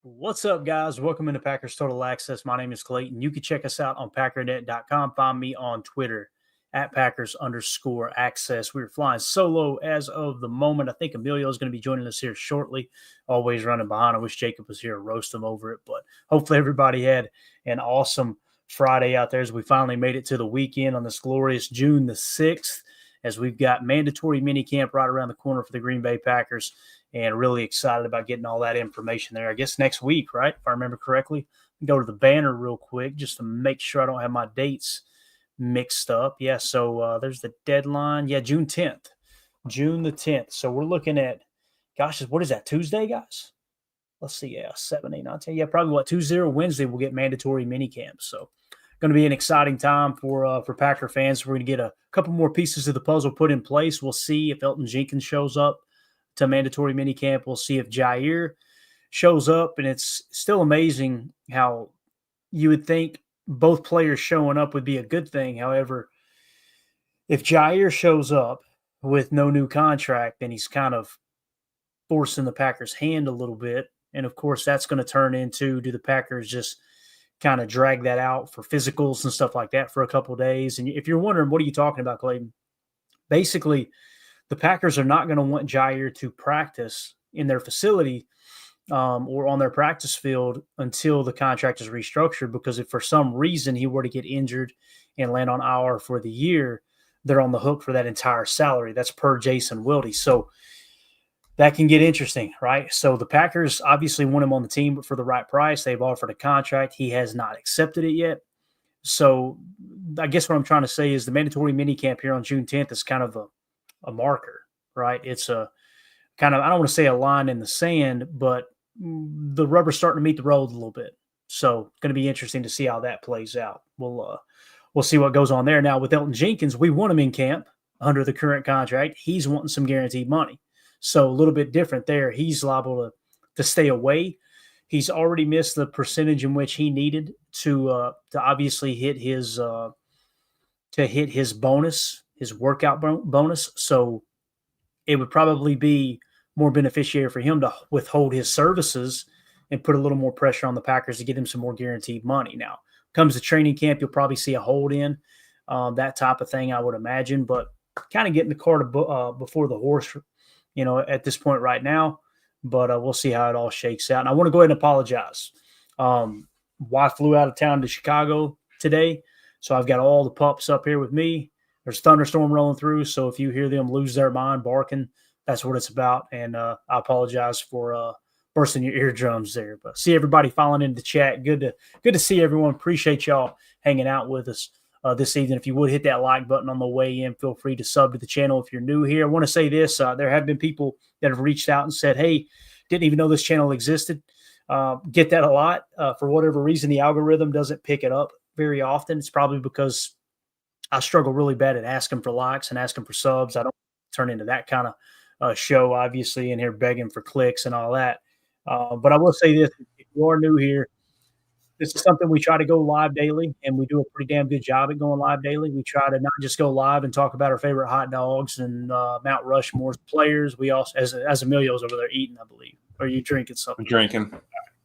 What's up, guys? Welcome into Packers Total Access. My name is Clayton. You can check us out on packernet.com. Find me on Twitter at Packers_access. We're flying solo as of the moment. I think Emilio is going to be joining us here shortly. Always running behind. I wish Jacob was here to roast him over it, but hopefully everybody had an awesome Friday out there as we finally made it to the weekend on this glorious June the 6th, as we've got mandatory minicamp right around the corner for the Green Bay Packers. And really excited about getting all that information there. I guess next week, right? If I remember correctly. Go to the banner real quick just to make sure I don't have my dates mixed up. Yeah, so there's the deadline. Yeah, June 10th. June the 10th. So we're looking at, gosh, what is that, Tuesday, guys? Let's see, 7, 8, 9, 10. Yeah, probably Tuesday or Wednesday we'll get mandatory mini camps. So going to be an exciting time for Packer fans. We're going to get a couple more pieces of the puzzle put in place. We'll see if Elton Jenkins shows up to mandatory minicamp. We'll see if Jair shows up, and it's still amazing how you would think both players showing up would be a good thing. However, if Jair shows up with no new contract, then he's kind of forcing the Packers' hand a little bit. And, of course, that's going to turn into, do the Packers just kind of drag that out for physicals and stuff like that for a couple of days? And if you're wondering, what are you talking about, Clayton? Basically, the Packers are not going to want Jair to practice in their facility or on their practice field until the contract is restructured, because if for some reason he were to get injured and land on IR for the year, they're on the hook for that entire salary. That's per Jason Wilde. So that can get interesting, right? So the Packers obviously want him on the team, but for the right price. They've offered a contract. He has not accepted it yet. So I guess what I'm trying to say is the mandatory minicamp here on June 10th is kind of a marker, right? It's a kind of, I don't want to say a line in the sand, but the rubber's starting to meet the road a little bit. So it's going to be interesting to see how that plays out. We'll see what goes on there. Now with Elton Jenkins, we want him in camp under the current contract. He's wanting some guaranteed money. So a little bit different there. He's liable to stay away. He's already missed the percentage in which he needed to obviously hit his bonus, his workout bonus. So it would probably be more beneficiary for him to withhold his services and put a little more pressure on the Packers to get him some more guaranteed money. Now, comes to training camp, you'll probably see a hold in, that type of thing, I would imagine, but kind of getting the cart before the horse, at this point right now. But we'll see how it all shakes out. And I want to go ahead and apologize. Wife flew out of town to Chicago today, so I've got all the pups up here with me. There's a thunderstorm rolling through, so if you hear them lose their mind barking, that's what it's about. And I apologize for bursting your eardrums there. But see everybody filing into the chat. Good to see everyone. Appreciate y'all hanging out with us this evening. If you would hit that like button on the way in, feel free to sub to the channel if you're new here. I want to say this. There have been people that have reached out and said, hey, didn't even know this channel existed. Get that a lot. For whatever reason, the algorithm doesn't pick it up very often. It's probably because I struggle really bad at asking for likes and asking for subs. I don't turn into that kind of show, obviously, in here begging for clicks and all that. But I will say this, if you are new here, this is something we try to go live daily, and we do a pretty damn good job at going live daily. We try to not just go live and talk about our favorite hot dogs and Mount Rushmore's players. We also, as Emilio's over there eating, I believe. Are you drinking something? I'm drinking. All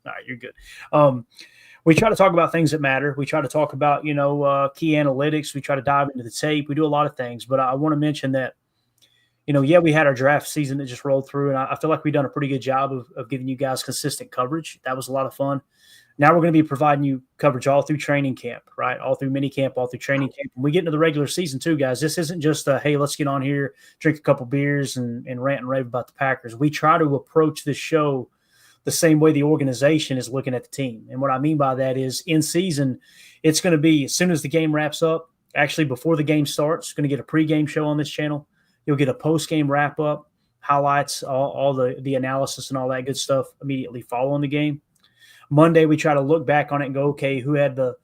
right, you're good. We try to talk about things that matter. We try to talk about, key analytics. We try to dive into the tape. We do a lot of things. But I want to mention that, we had our draft season that just rolled through, and I feel like we've done a pretty good job of giving you guys consistent coverage. That was a lot of fun. Now we're going to be providing you coverage all through training camp, right? All through mini camp, all through training camp. When we get into the regular season too, guys, this isn't just hey, let's get on here, drink a couple beers and rant and rave about the Packers. We try to approach this show the same way the organization is looking at the team. And what I mean by that is in season, it's going to be as soon as the game wraps up, actually before the game starts, going to get a pregame show on this channel. You'll get a postgame wrap-up, highlights, all the analysis and all that good stuff immediately following the game. Monday, we try to look back on it and go, okay, who had the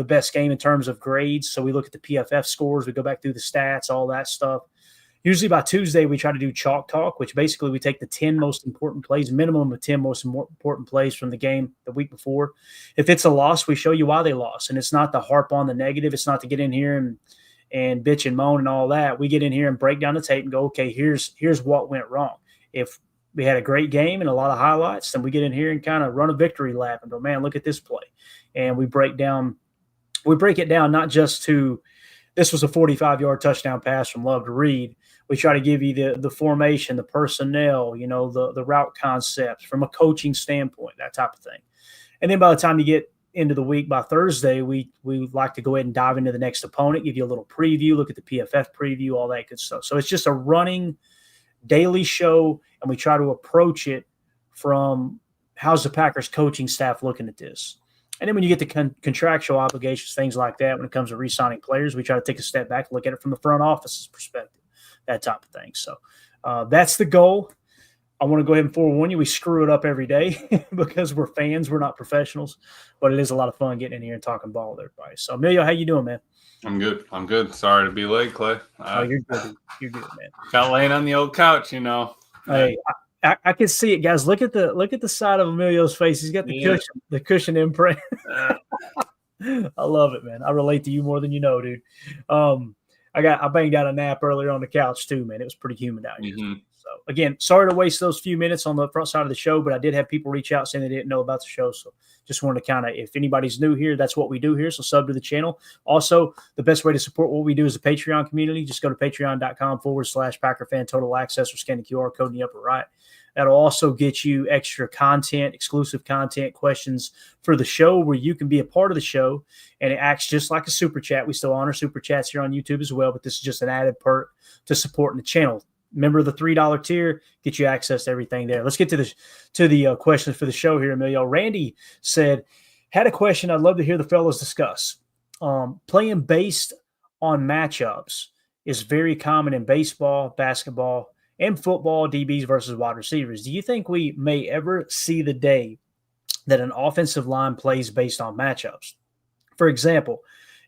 best game in terms of grades? So we look at the PFF scores. We go back through the stats, all that stuff. Usually by Tuesday, we try to do chalk talk, which basically we take the 10 most important plays, minimum of 10 most important plays from the game the week before. If it's a loss, we show you why they lost. And it's not to harp on the negative. It's not to get in here and bitch and moan and all that. We get in here and break down the tape and go, okay, here's what went wrong. If we had a great game and a lot of highlights. Then we get in here and kind of run a victory lap and go, man, look at this play. And we break it down not just to this was a 45-yard touchdown pass from Love to Reed. We try to give you the formation, the personnel, the route concepts from a coaching standpoint, that type of thing. And then by the time you get into the week, by Thursday, we like to go ahead and dive into the next opponent, give you a little preview, look at the PFF preview, all that good stuff. So it's just a running daily show, and we try to approach it from how's the Packers coaching staff looking at this. And then when you get to contractual obligations, things like that, when it comes to re-signing players, we try to take a step back and look at it from the front office's perspective, that type of thing. So that's the goal. I want to go ahead and forewarn you, we screw it up every day because we're fans, we're not professionals, but it is a lot of fun getting in here and talking ball with everybody. So, Emilio, how you doing, man? I'm good. Sorry to be late, Clay. You're good. You're good, man. Got laying on the old couch, Hey, I can see it, guys. Look at the side of Emilio's face. He's got the cushion imprint. I love it, man. I relate to you more than you know, dude. I banged out a nap earlier on the couch too, man. It was pretty humid out here. Mm-hmm. So again, sorry to waste those few minutes on the front side of the show, but I did have people reach out saying they didn't know about the show. So just wanted to kind of, if anybody's new here, that's what we do here. So sub to the channel. Also, the best way to support what we do is the Patreon community. Just go to patreon.com/PackerFan Total Access or scan the QR code in the upper right. That'll also get you extra content, exclusive content, questions for the show where you can be a part of the show. And it acts just like a super chat. We still honor super chats here on YouTube as well, but this is just an added perk to supporting the channel. Remember the $3 tier, get you access to everything there. Let's get to the questions for the show here, Emilio. Randy said, had a question I'd love to hear the fellows discuss. Playing based on matchups is very common in baseball, basketball, and football, DBs versus wide receivers. Do you think we may ever see the day that an offensive line plays based on matchups? For example,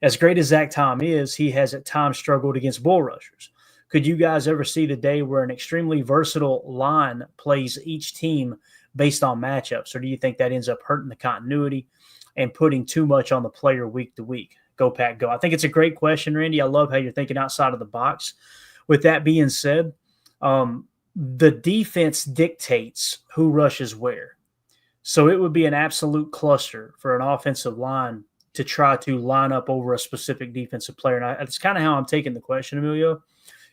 as great as Zach Tom is, he has at times struggled against bull rushers. Could you guys ever see the day where an extremely versatile line plays each team based on matchups? Or do you think that ends up hurting the continuity and putting too much on the player week to week? Go, Pack, go. I think it's a great question, Randy. I love how you're thinking outside of the box. With that being said, the defense dictates who rushes where. So it would be an absolute cluster for an offensive line to try to line up over a specific defensive player. And that's kind of how I'm taking the question, Emilio,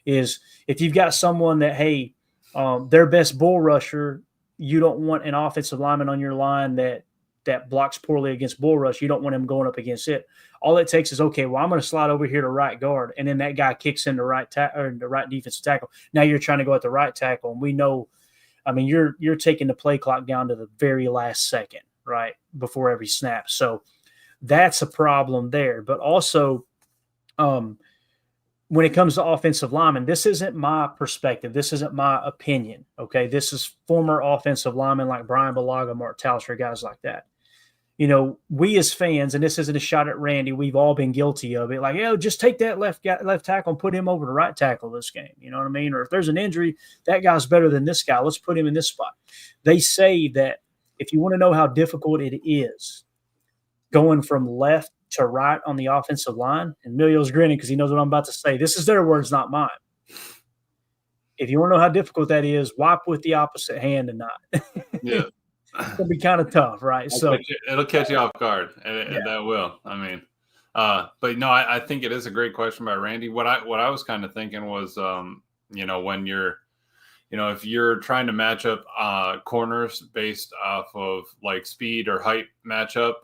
is if you've got someone that, hey, their best bull rusher, you don't want an offensive lineman on your line that blocks poorly against bull rush. You don't want him going up against it. All it takes is, okay, well, I'm going to slide over here to right guard, and then that guy kicks in the right defensive tackle. Now you're trying to go at the right tackle, and we know, I mean, you're taking the play clock down to the very last second, right, before every snap. So that's a problem there. But also, when it comes to offensive linemen, this isn't my perspective. This isn't my opinion, okay? This is former offensive linemen like Brian Balaga, Mark Tauscher, guys like that. We as fans, and this isn't a shot at Randy, we've all been guilty of it. Like, just take that left tackle and put him over to right tackle this game. You know what I mean? Or if there's an injury, that guy's better than this guy. Let's put him in this spot. They say that if you want to know how difficult it is going from left to right on the offensive line, and Emilio's grinning because he knows what I'm about to say. This is their words, not mine. If you want to know how difficult that is, wipe with the opposite hand and not. Yeah. It'll be kind of tough, right? It'll catch you off guard, and that will. I mean, but no, I think it is a great question by Randy. What I was kind of thinking was, when you're, if you're trying to match up corners based off of like speed or height matchup,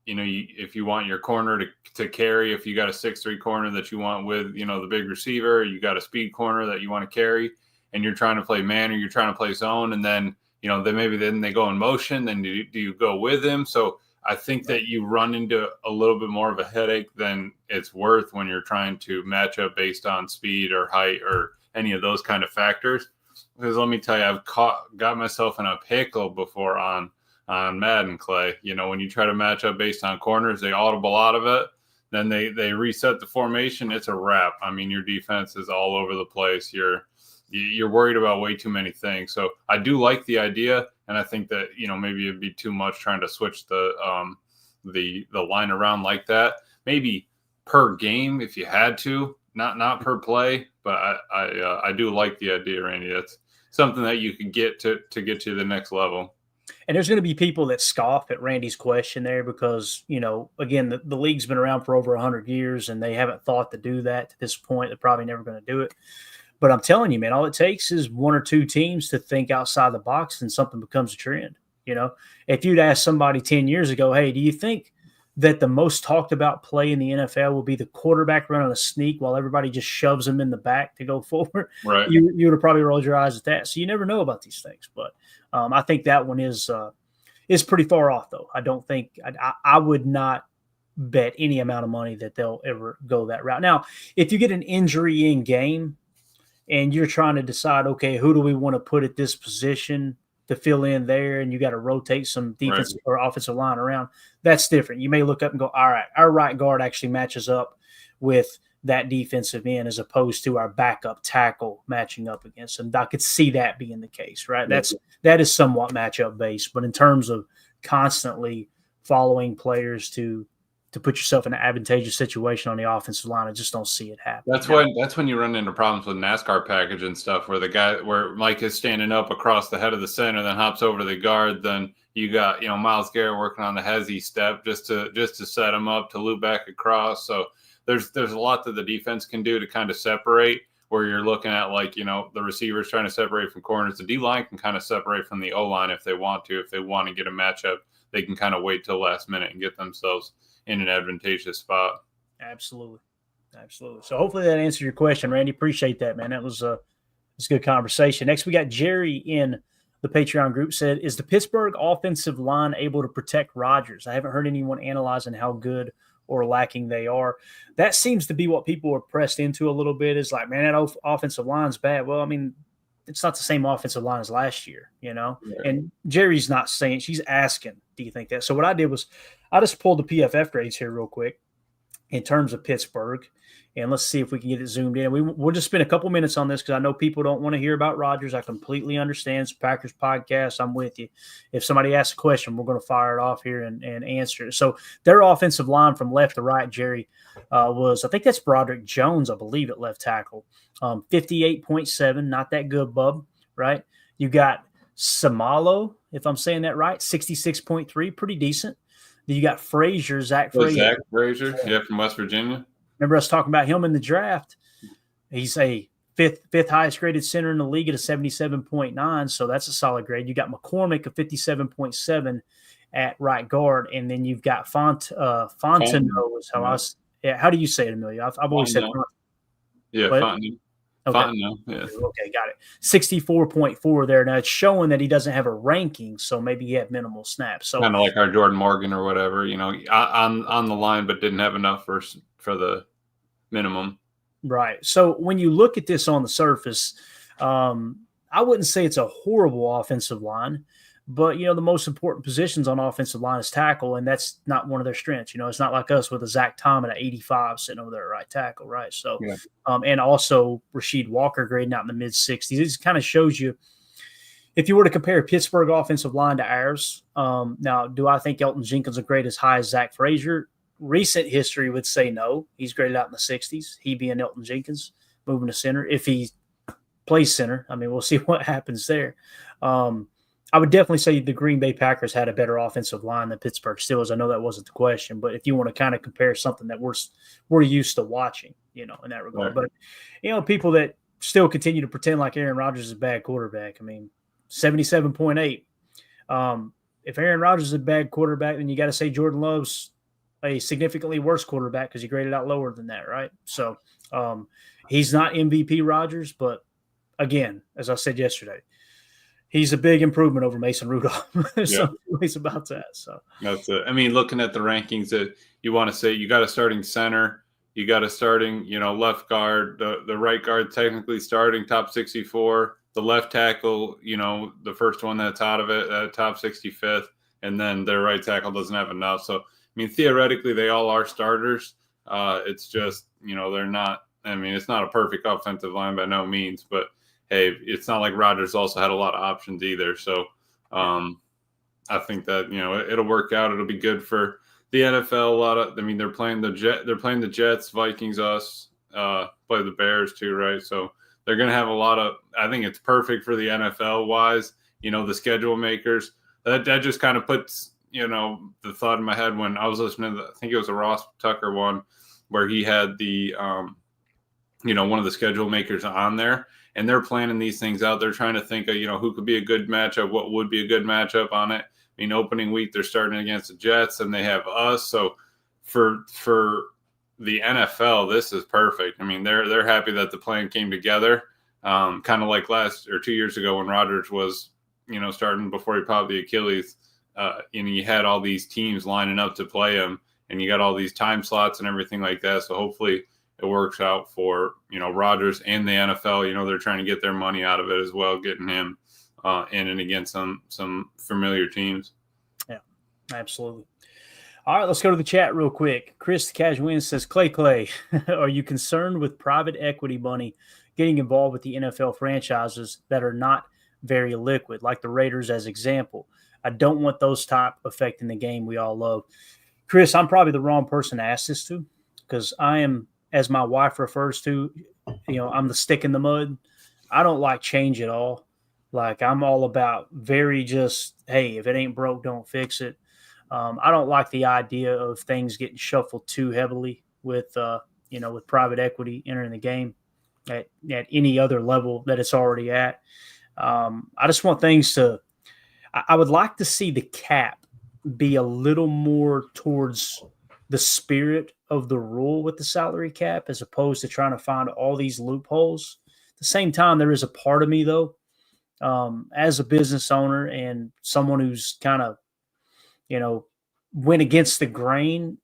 if you want your corner to carry, if you got a 6'3" corner that you want with, the big receiver, you got a speed corner that you want to carry, and you're trying to play man or you're trying to play zone, and then then they go in motion, then do you go with him? So I think that you run into a little bit more of a headache than it's worth when you're trying to match up based on speed or height or any of those kind of factors. Because let me tell you, I've got myself in a pickle before on Madden, Clay. When you try to match up based on corners, they audible out of it. Then they reset the formation. It's a wrap. I mean, your defense is all over the place. You're worried about way too many things. So I do like the idea, and I think that maybe it'd be too much trying to switch the line around like that. Maybe per game if you had to, not per play. But I do like the idea, Randy. That's something that you could get to get to the next level. And there's going to be people that scoff at Randy's question there because, again, the league's been around for over 100 years and they haven't thought to do that to this point. They're probably never going to do it. But I'm telling you, man, all it takes is one or two teams to think outside the box and something becomes a trend. If you'd asked somebody 10 years ago, hey, do you think that the most talked about play in the NFL will be the quarterback running a sneak while everybody just shoves him in the back to go forward? Right. You would have probably rolled your eyes at that. So you never know about these things. But I think that one is pretty far off, though. I don't think I would not bet any amount of money that they'll ever go that route. Now, if you get an injury in game and you're trying to decide, okay, who do we want to put at this position to fill in there, and you got to rotate some defensive or offensive line around, that's different. You may look up and go, all right, our right guard actually matches up with that defensive end as opposed to our backup tackle matching up against them. I could see that being the case, right? That is somewhat matchup based, but in terms of constantly following players to put yourself in an advantageous situation on the offensive line, I just don't see it happen. That's when you run into problems with NASCAR package and stuff, where Mike is standing up across the head of the center, then hops over to the guard. Then you got Myles Garrett working on the hezzy step just to set him up to loop back across. So there's a lot that the defense can do to kind of separate. Where you're looking at the receivers trying to separate from corners, the D line can kind of separate from the O line if they want to. If they want to get a matchup, they can kind of wait till last minute and get themselves in an advantageous spot. Absolutely. So hopefully that answered your question, Randy. Appreciate that, man. That was a good conversation. Next, we got Jerry in the Patreon group said, is the Pittsburgh offensive line able to protect Rodgers? I haven't heard anyone analyzing how good or lacking they are. That seems to be what people are pressed into a little bit, is like, man, that offensive line's bad. Well, I mean, it's not the same offensive line as last year, Yeah. And Jerry's not saying, she's asking, do you think that? So what I did was I just pulled the PFF grades here real quick in terms of Pittsburgh, and let's see if we can get it zoomed in. We'll just spend a couple minutes on this because I know people don't want to hear about Rodgers. I completely understand. It's a Packers podcast. I'm with you. If somebody asks a question, we're going to fire it off here and answer it. So their offensive line from left to right, Jerry, was, I think that's Broderick Jones, I believe, at left tackle. 58.7, not that good, bub, right? You got Samalo, if I'm saying that right, 66.3, pretty decent. Then you got Frazier, Zach Frazier. From West Virginia. Remember us talking about him in the draft? He's a fifth highest graded center in the league at a 77.9, so that's a solid grade. You got McCormick, a 57.7 at right guard, and then you've got Fontenot is how how do you say it, Amelia? I've always said Fontenot. Yeah, Fontenot. Okay. Fontenot, yeah. Okay, got it. 64.4 there. Now it's showing that he doesn't have a ranking, so maybe he had minimal snaps. So kind of like our Jordan Morgan or whatever, on the line, but didn't have enough for the minimum. Right. So when you look at this on the surface, I wouldn't say it's a horrible offensive line, but the most important positions on offensive line is tackle, and that's not one of their strengths. It's not like us with a Zach Tom at 85 sitting over there at right tackle, right? So, yeah. And also Rasheed Walker grading out in the mid 60s. It just kind of shows you, if you were to compare Pittsburgh offensive line to ours, now, do I think Elton Jenkins is great as high as Zach Frazier? Recent history would say no. He's graded out in the 60s. He being Elton Jenkins, moving to center. If he plays center, I mean, we'll see what happens there. I would definitely say the Green Bay Packers had a better offensive line than Pittsburgh Steelers. I know that wasn't the question, but if you want to kind of compare something that we're used to watching, in that regard. Right. But, people that still continue to pretend like Aaron Rodgers is a bad quarterback, I mean, 77.8. If Aaron Rodgers is a bad quarterback, then you got to say Jordan Love's a significantly worse quarterback because he graded out lower than that, right? So he's not MVP Rodgers, but again, as I said yesterday, he's a big improvement over Mason Rudolph. There's some ways about that. So that's it. I mean, looking at the rankings, that you want to say you got a starting center, you got a starting, left guard, the right guard technically starting top 64, the left tackle, the first one that's out of it, top 65th, and then their right tackle doesn't have enough. So, I mean, theoretically, they all are starters. It's just, they're not. I mean, it's not a perfect offensive line by no means, but hey, it's not like Rodgers also had a lot of options either. So I think that, it'll work out. It'll be good for the NFL. They're playing the Jets, Vikings, us, play the Bears too, right? So they're going to have a lot of. I think it's perfect for the NFL wise. The schedule makers. That just kind of puts the thought in my head when I was listening to I think it was a Ross Tucker one where he had the one of the schedule makers on there, and they're planning these things out. They're trying to think of who could be a good matchup, what would be a good matchup on it. Opening week they're starting against the Jets, and they have us. So for the NFL, this is perfect. They're happy that the plan came together, kind of like last or 2 years ago when Rodgers was starting before he popped the Achilles. You had all these teams lining up to play him, and you got all these time slots and everything like that. So hopefully it works out for Rodgers and the NFL. They're trying to get their money out of it as well, getting him in and against some familiar teams. Yeah, absolutely. All right, let's go to the chat real quick. Chris Casuin says, Clay, are you concerned with private equity money getting involved with the NFL franchises that are not very liquid, like the Raiders as example? I don't want those type affecting the game we all love. Chris, I'm probably the wrong person to ask this to because I am, as my wife refers to, I'm the stick in the mud. I don't like change at all. Like I'm all about very just, hey, if it ain't broke, don't fix it. I don't like the idea of things getting shuffled too heavily with private equity entering the game at any other level that it's already at. I just want things to. I would like to see the cap be a little more towards the spirit of the rule with the salary cap, as opposed to trying to find all these loopholes. At the same time, there is a part of me though, as a business owner and someone who's kind of went against the grain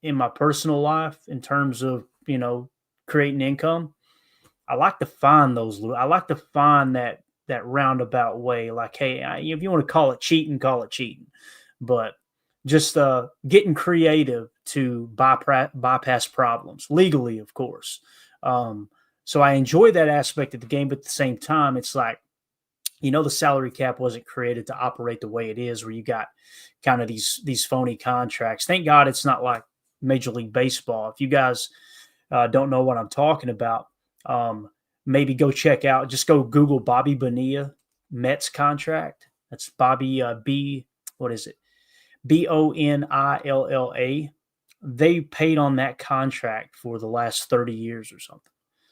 in my personal life in terms of, creating income. I like to find those. I like to find that roundabout way. Like, hey, if you want to call it cheating, but just getting creative to bypass problems legally, of course. So I enjoy that aspect of the game, but at the same time, it's like, the salary cap wasn't created to operate the way it is, where you got kind of these phony contracts. Thank God it's not like Major League Baseball. If you guys don't know what I'm talking about, maybe go check out, just go Google Bobby Bonilla Mets contract. That's Bobby Bonilla. They paid on that contract for the last 30 years or something.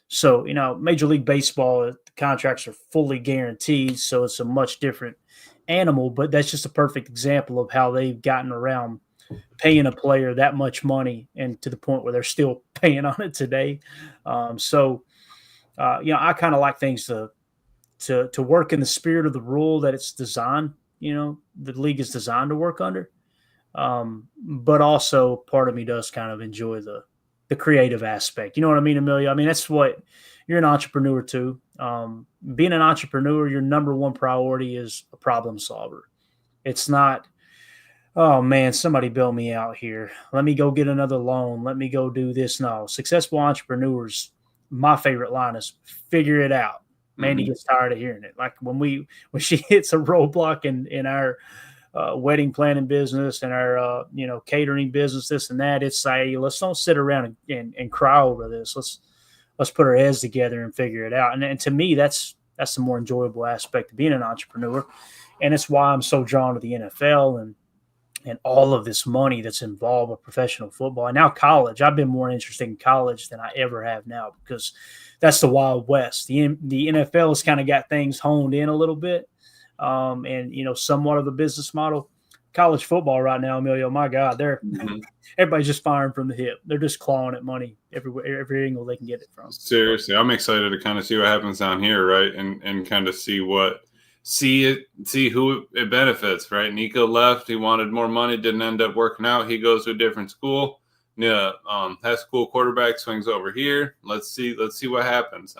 So, Major League Baseball, the contracts are fully guaranteed, so it's a much different animal, but that's just a perfect example of how they've gotten around paying a player that much money and to the point where they're still paying on it today. I kind of like things to work in the spirit of the rule that it's designed, the league is designed to work under. But also part of me does kind of enjoy the creative aspect. You know what I mean, Emilio? That's what you're an entrepreneur too. Being an entrepreneur, your number one priority is a problem solver. It's not, oh man, somebody bail me out here. Let me go get another loan. Let me go do this. No, successful entrepreneurs, my favorite line is figure it out. Mandy gets tired of hearing it. Like when she hits a roadblock in our wedding planning business and our catering business, this and that, it's like, hey, let's don't sit around and cry over this. Let's put our heads together and figure it out. And to me, that's the more enjoyable aspect of being an entrepreneur, and it's why I'm so drawn to the NFL and all of this money that's involved with professional football and now college. I've been more interested in college than I ever have now because that's the Wild West. The NFL has kind of got things honed in a little bit. And somewhat of a business model. College football right now, Emilio, my God, everybody's just firing from the hip. They're just clawing at money every angle they can get it from. Seriously, I'm excited to kind of see what happens down here, right? And kind of see who it benefits, right? Nico left, he wanted more money, didn't end up working out. He goes to a different school. Yeah, high school quarterback swings over here. Let's see what happens.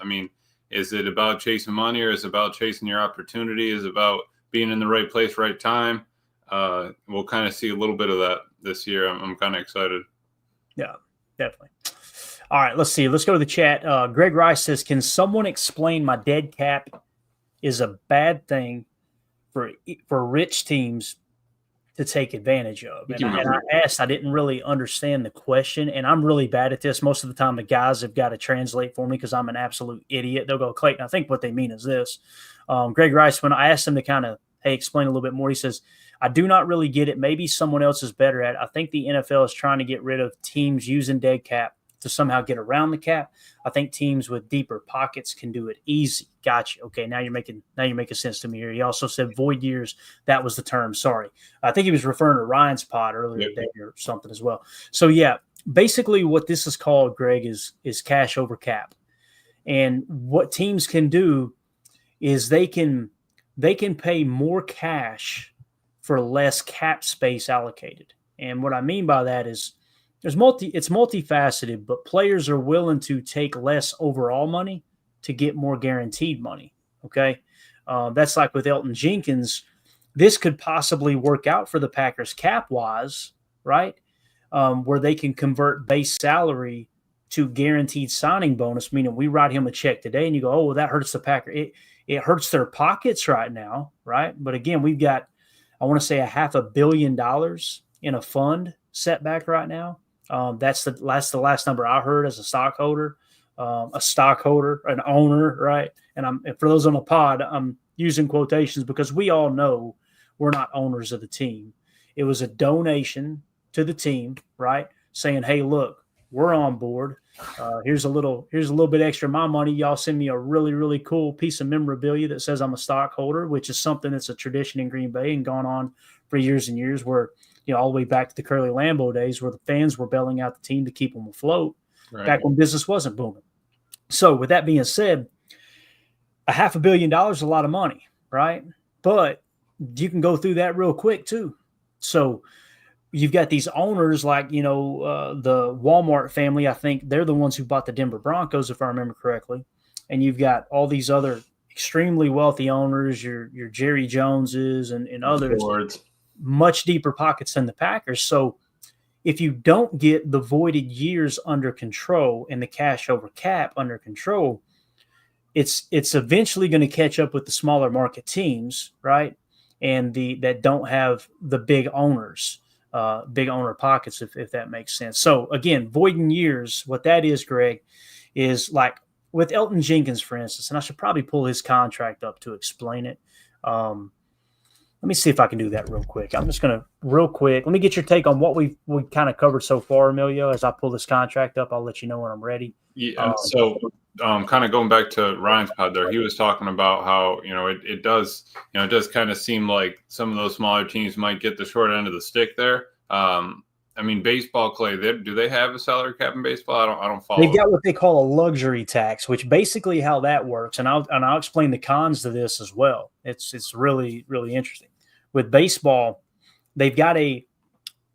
Is it about chasing money, or is it about chasing your opportunity? Is it about being in the right place, right time? We'll kind of see a little bit of that this year. I'm kind of excited. Yeah, definitely. All right, let's see. Let's go to the chat. Greg Rice says, can someone explain my dead cap is a bad thing for rich teams to take advantage of. And I asked, I didn't really understand the question, and I'm really bad at this. Most of the time, the guys have got to translate for me because I'm an absolute idiot. They'll go, Clayton, I think what they mean is this. Greg Rice, when I asked him to kind of, hey, explain a little bit more, he says, I do not really get it. Maybe someone else is better at it. I think the NFL is trying to get rid of teams using dead cap to somehow get around the cap. I think teams with deeper pockets can do it easy. Gotcha. Okay, now you're making sense to me here. He also said void years. That was the term. Sorry. I think he was referring to Ryan's pod earlier today or something as well. So yeah, basically what this is called, Greg, is cash over cap. And what teams can do is they can pay more cash for less cap space allocated. And what I mean by that is it's multifaceted, but players are willing to take less overall money to get more guaranteed money. Okay. That's like with Elton Jenkins. This could possibly work out for the Packers cap wise, right? Where they can convert base salary to guaranteed signing bonus, meaning we write him a check today and you go, oh, well, that hurts the Packer. It hurts their pockets right now, right? But again, we've got, I want to say $500 million in a fund setback right now. That's the last number I heard as a stockholder, an owner, right? And for those on the pod, I'm using quotations because we all know we're not owners of the team. It was a donation to the team, right? Saying, hey, look, we're on board. Here's a little bit extra of my money. Y'all send me a really, really cool piece of memorabilia that says I'm a stockholder, which is something that's a tradition in Green Bay and gone on for years and years where, all the way back to the Curly Lambeau days where the fans were bailing out the team to keep them afloat back when business wasn't booming. So with that being said, $500 million is a lot of money, right? But you can go through that real quick too. So you've got these owners like, the Walmart family. I think they're the ones who bought the Denver Broncos, if I remember correctly. And you've got all these other extremely wealthy owners, your Jerry Joneses and others. Boards. Much deeper pockets than the Packers. So if you don't get the voided years under control and the cash over cap under control, it's eventually going to catch up with the smaller market teams, right? And that don't have the big owners, big owner pockets, if that makes sense. So again, voiding years, what that is, Greg, is like with Elton Jenkins, for instance, and I should probably pull his contract up to explain it. Let me see if I can do that real quick. I'm just going to real quick. Let me get your take on what we kind of covered so far, Emilio. As I pull this contract up, I'll let you know when I'm ready. Yeah. Kind of going back to Ryan's pod there, he was talking about how, it does kind of seem like some of those smaller teams might get the short end of the stick there. Baseball, Clay, do they have a salary cap in baseball? I don't follow. They've got what they call a luxury tax, which basically how that works. And I'll explain the cons to this as well. It's really, really interesting. With baseball, they've got a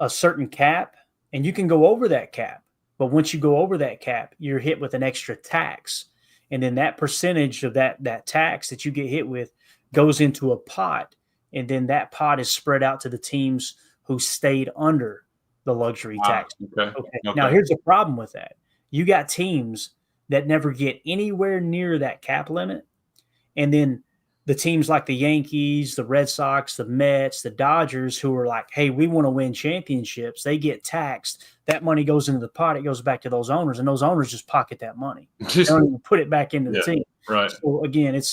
certain cap, and you can go over that cap. But once you go over that cap, you're hit with an extra tax. And then that percentage of that tax that you get hit with goes into a pot. And then that pot is spread out to the teams who stayed under the luxury tax. Okay. Now, here's the problem with that. You got teams that never get anywhere near that cap limit. And then the teams like the Yankees, the Red Sox, the Mets, the Dodgers, who are like, hey, we want to win championships, they get taxed. That money goes into the pot. It goes back to those owners, and those owners just pocket that money. They don't even put it back into the team. Right. So, again, it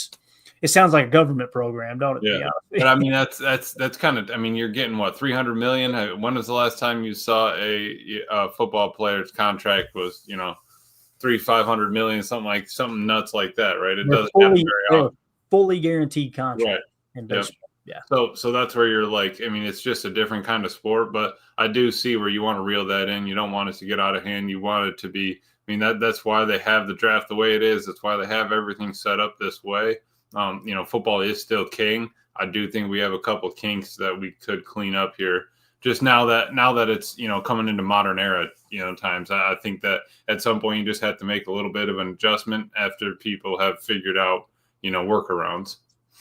sounds like a government program, don't it? Yeah. But that's kind of, you're getting what, $300 million? When was the last time you saw a football player's contract was, $500 million, something nuts like that, right? It doesn't happen very often. Fully guaranteed contract in baseball. Yeah. So that's where you're like, it's just a different kind of sport, but I do see where you want to reel that in. You don't want it to get out of hand. You want it to be, that's why they have the draft the way it is. That's why they have everything set up this way. Football is still king. I do think we have a couple kinks that we could clean up here. Just now that it's, coming into modern era, times, I think that at some point you just have to make a little bit of an adjustment after people have figured out, workarounds.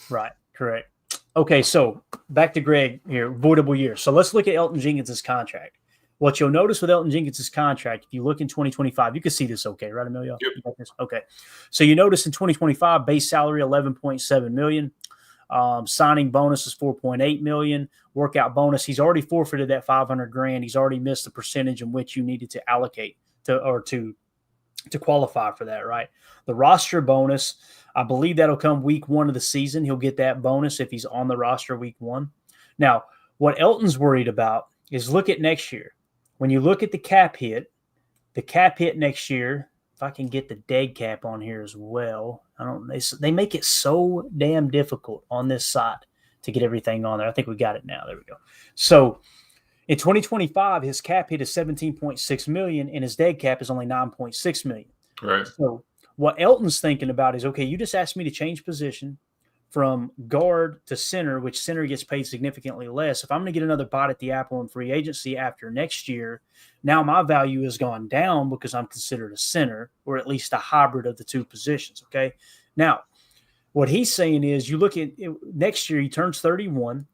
Right. Correct. Okay. So back to Greg here, voidable years. So let's look at Elton Jenkins' contract. What you'll notice with Elton Jenkins' contract, if you look in 2025, you can see this okay, right, Emilio? Yep. Okay. So you notice in 2025, base salary, $11.7 million. Signing bonus is $4.8 million. Workout bonus, he's already forfeited that $500,000. He's already missed the percentage in which you needed to allocate to qualify for that, right? The roster bonus, I believe that'll come week 1 of the season. He'll get that bonus if he's on the roster week 1. Now, what Elton's worried about is look at next year. When you look at the cap hit next year, if I can get the dead cap on here as well, they make it so damn difficult on this side to get everything on there. I think we got it now. There we go. So in 2025, his cap hit is $17.6 million, and his dead cap is only $9.6 million. Right. So what Elton's thinking about is, okay, you just asked me to change position from guard to center, which center gets paid significantly less. If I'm going to get another bite at the apple in free agency after next year, now my value has gone down because I'm considered a center, or at least a hybrid of the two positions. Okay. Now, what he's saying is, you look at next year, he turns 31.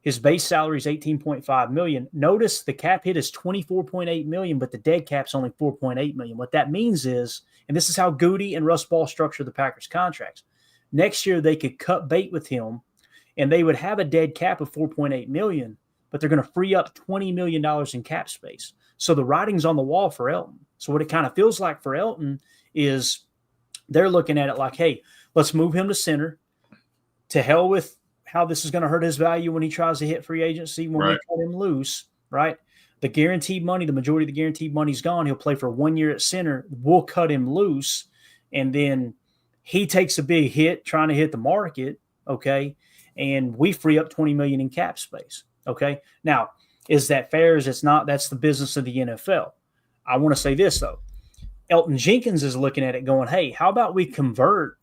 His base salary is $18.5 million. Notice the cap hit is $24.8 million, but the dead cap's only $4.8 million. What that means is, and this is how Goody and Russ Ball structure the Packers contracts, next year they could cut bait with him, and they would have a dead cap of $4.8 million, but they're going to free up $20 million in cap space. So the writing's on the wall for Elton. So what it kind of feels like for Elton is they're looking at it like, hey, let's move him to center. To hell with how this is going to hurt his value when he tries to hit free agency when we cut him loose, right? The guaranteed money, the majority of the guaranteed money's gone. He'll play for 1 year at center. We'll cut him loose, and then he takes a big hit trying to hit the market, okay? And we free up $20 million in cap space, okay? Now, is that fair? Is it's not? That's the business of the NFL. I want to say this, though. Elton Jenkins is looking at it going, hey, how about we convert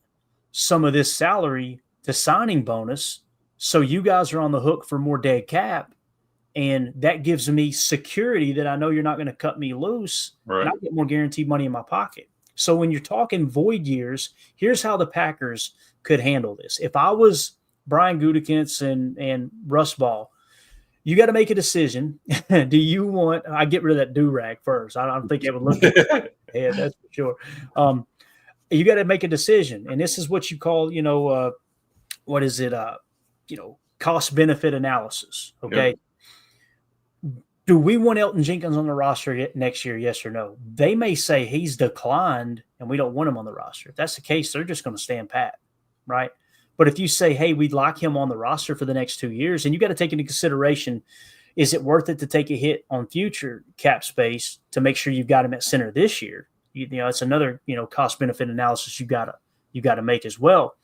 some of this salary to signing bonus so you guys are on the hook for more dead cap, and that gives me security that I know you're not going to cut me loose, and I get more guaranteed money in my pocket. So when you're talking void years, here's how the Packers could handle this. If I was Brian Gutekunst and Russ Ball, you got to make a decision. Do you want – I get rid of that do-rag first. I don't think it would look good. Yeah, that's for sure. You got to make a decision, and this is what you call, what is it? Cost-benefit analysis, okay? Yep. Do we want Elton Jenkins on the roster next year, yes or no? They may say he's declined and we don't want him on the roster. If that's the case, they're just going to stand pat, right? But if you say, hey, we'd like him on the roster for the next 2 years, and you got to take into consideration, is it worth it to take a hit on future cap space to make sure you've got him at center this year? It's another, cost-benefit analysis you got to make as well.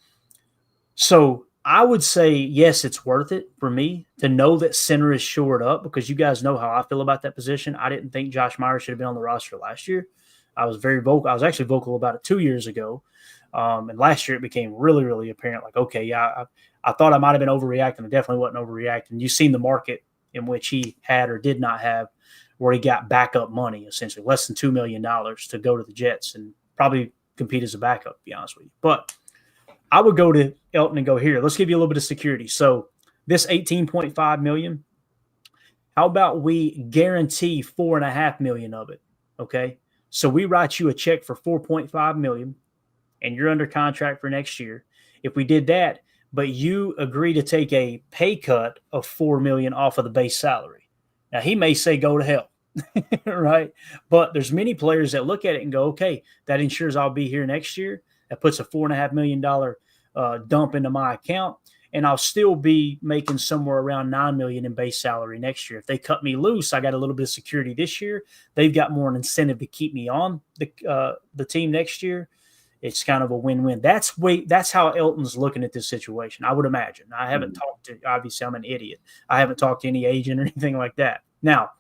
So I would say, yes, it's worth it for me to know that center is shored up, because you guys know how I feel about that position. I didn't think Josh Myers should have been on the roster last year. I was very vocal. I was actually vocal about it 2 years ago. And last year it became really, really apparent. Like, okay, yeah, I thought I might have been overreacting. I definitely wasn't overreacting. You've seen the market in which he had or did not have, where he got backup money, essentially less than $2 million to go to the Jets and probably compete as a backup, to be honest with you. But I would go to Elton and go, here, let's give you a little bit of security. So this $18.5 million, how about we guarantee $4.5 million of it? Okay. So we write you a check for $4.5 million, and you're under contract for next year. If we did that, but you agree to take a pay cut of $4 million off of the base salary. Now he may say, go to hell. Right. But there's many players that look at it and go, okay, that ensures I'll be here next year. That puts a $4.5 million dump into my account, and I'll still be making somewhere around $9 million in base salary next year. If they cut me loose, I got a little bit of security this year. They've got more an incentive to keep me on the team next year. It's kind of a win-win. That's how Elton's looking at this situation, I would imagine. I haven't talked to – obviously, I'm an idiot. I haven't talked to any agent or anything like that. Now,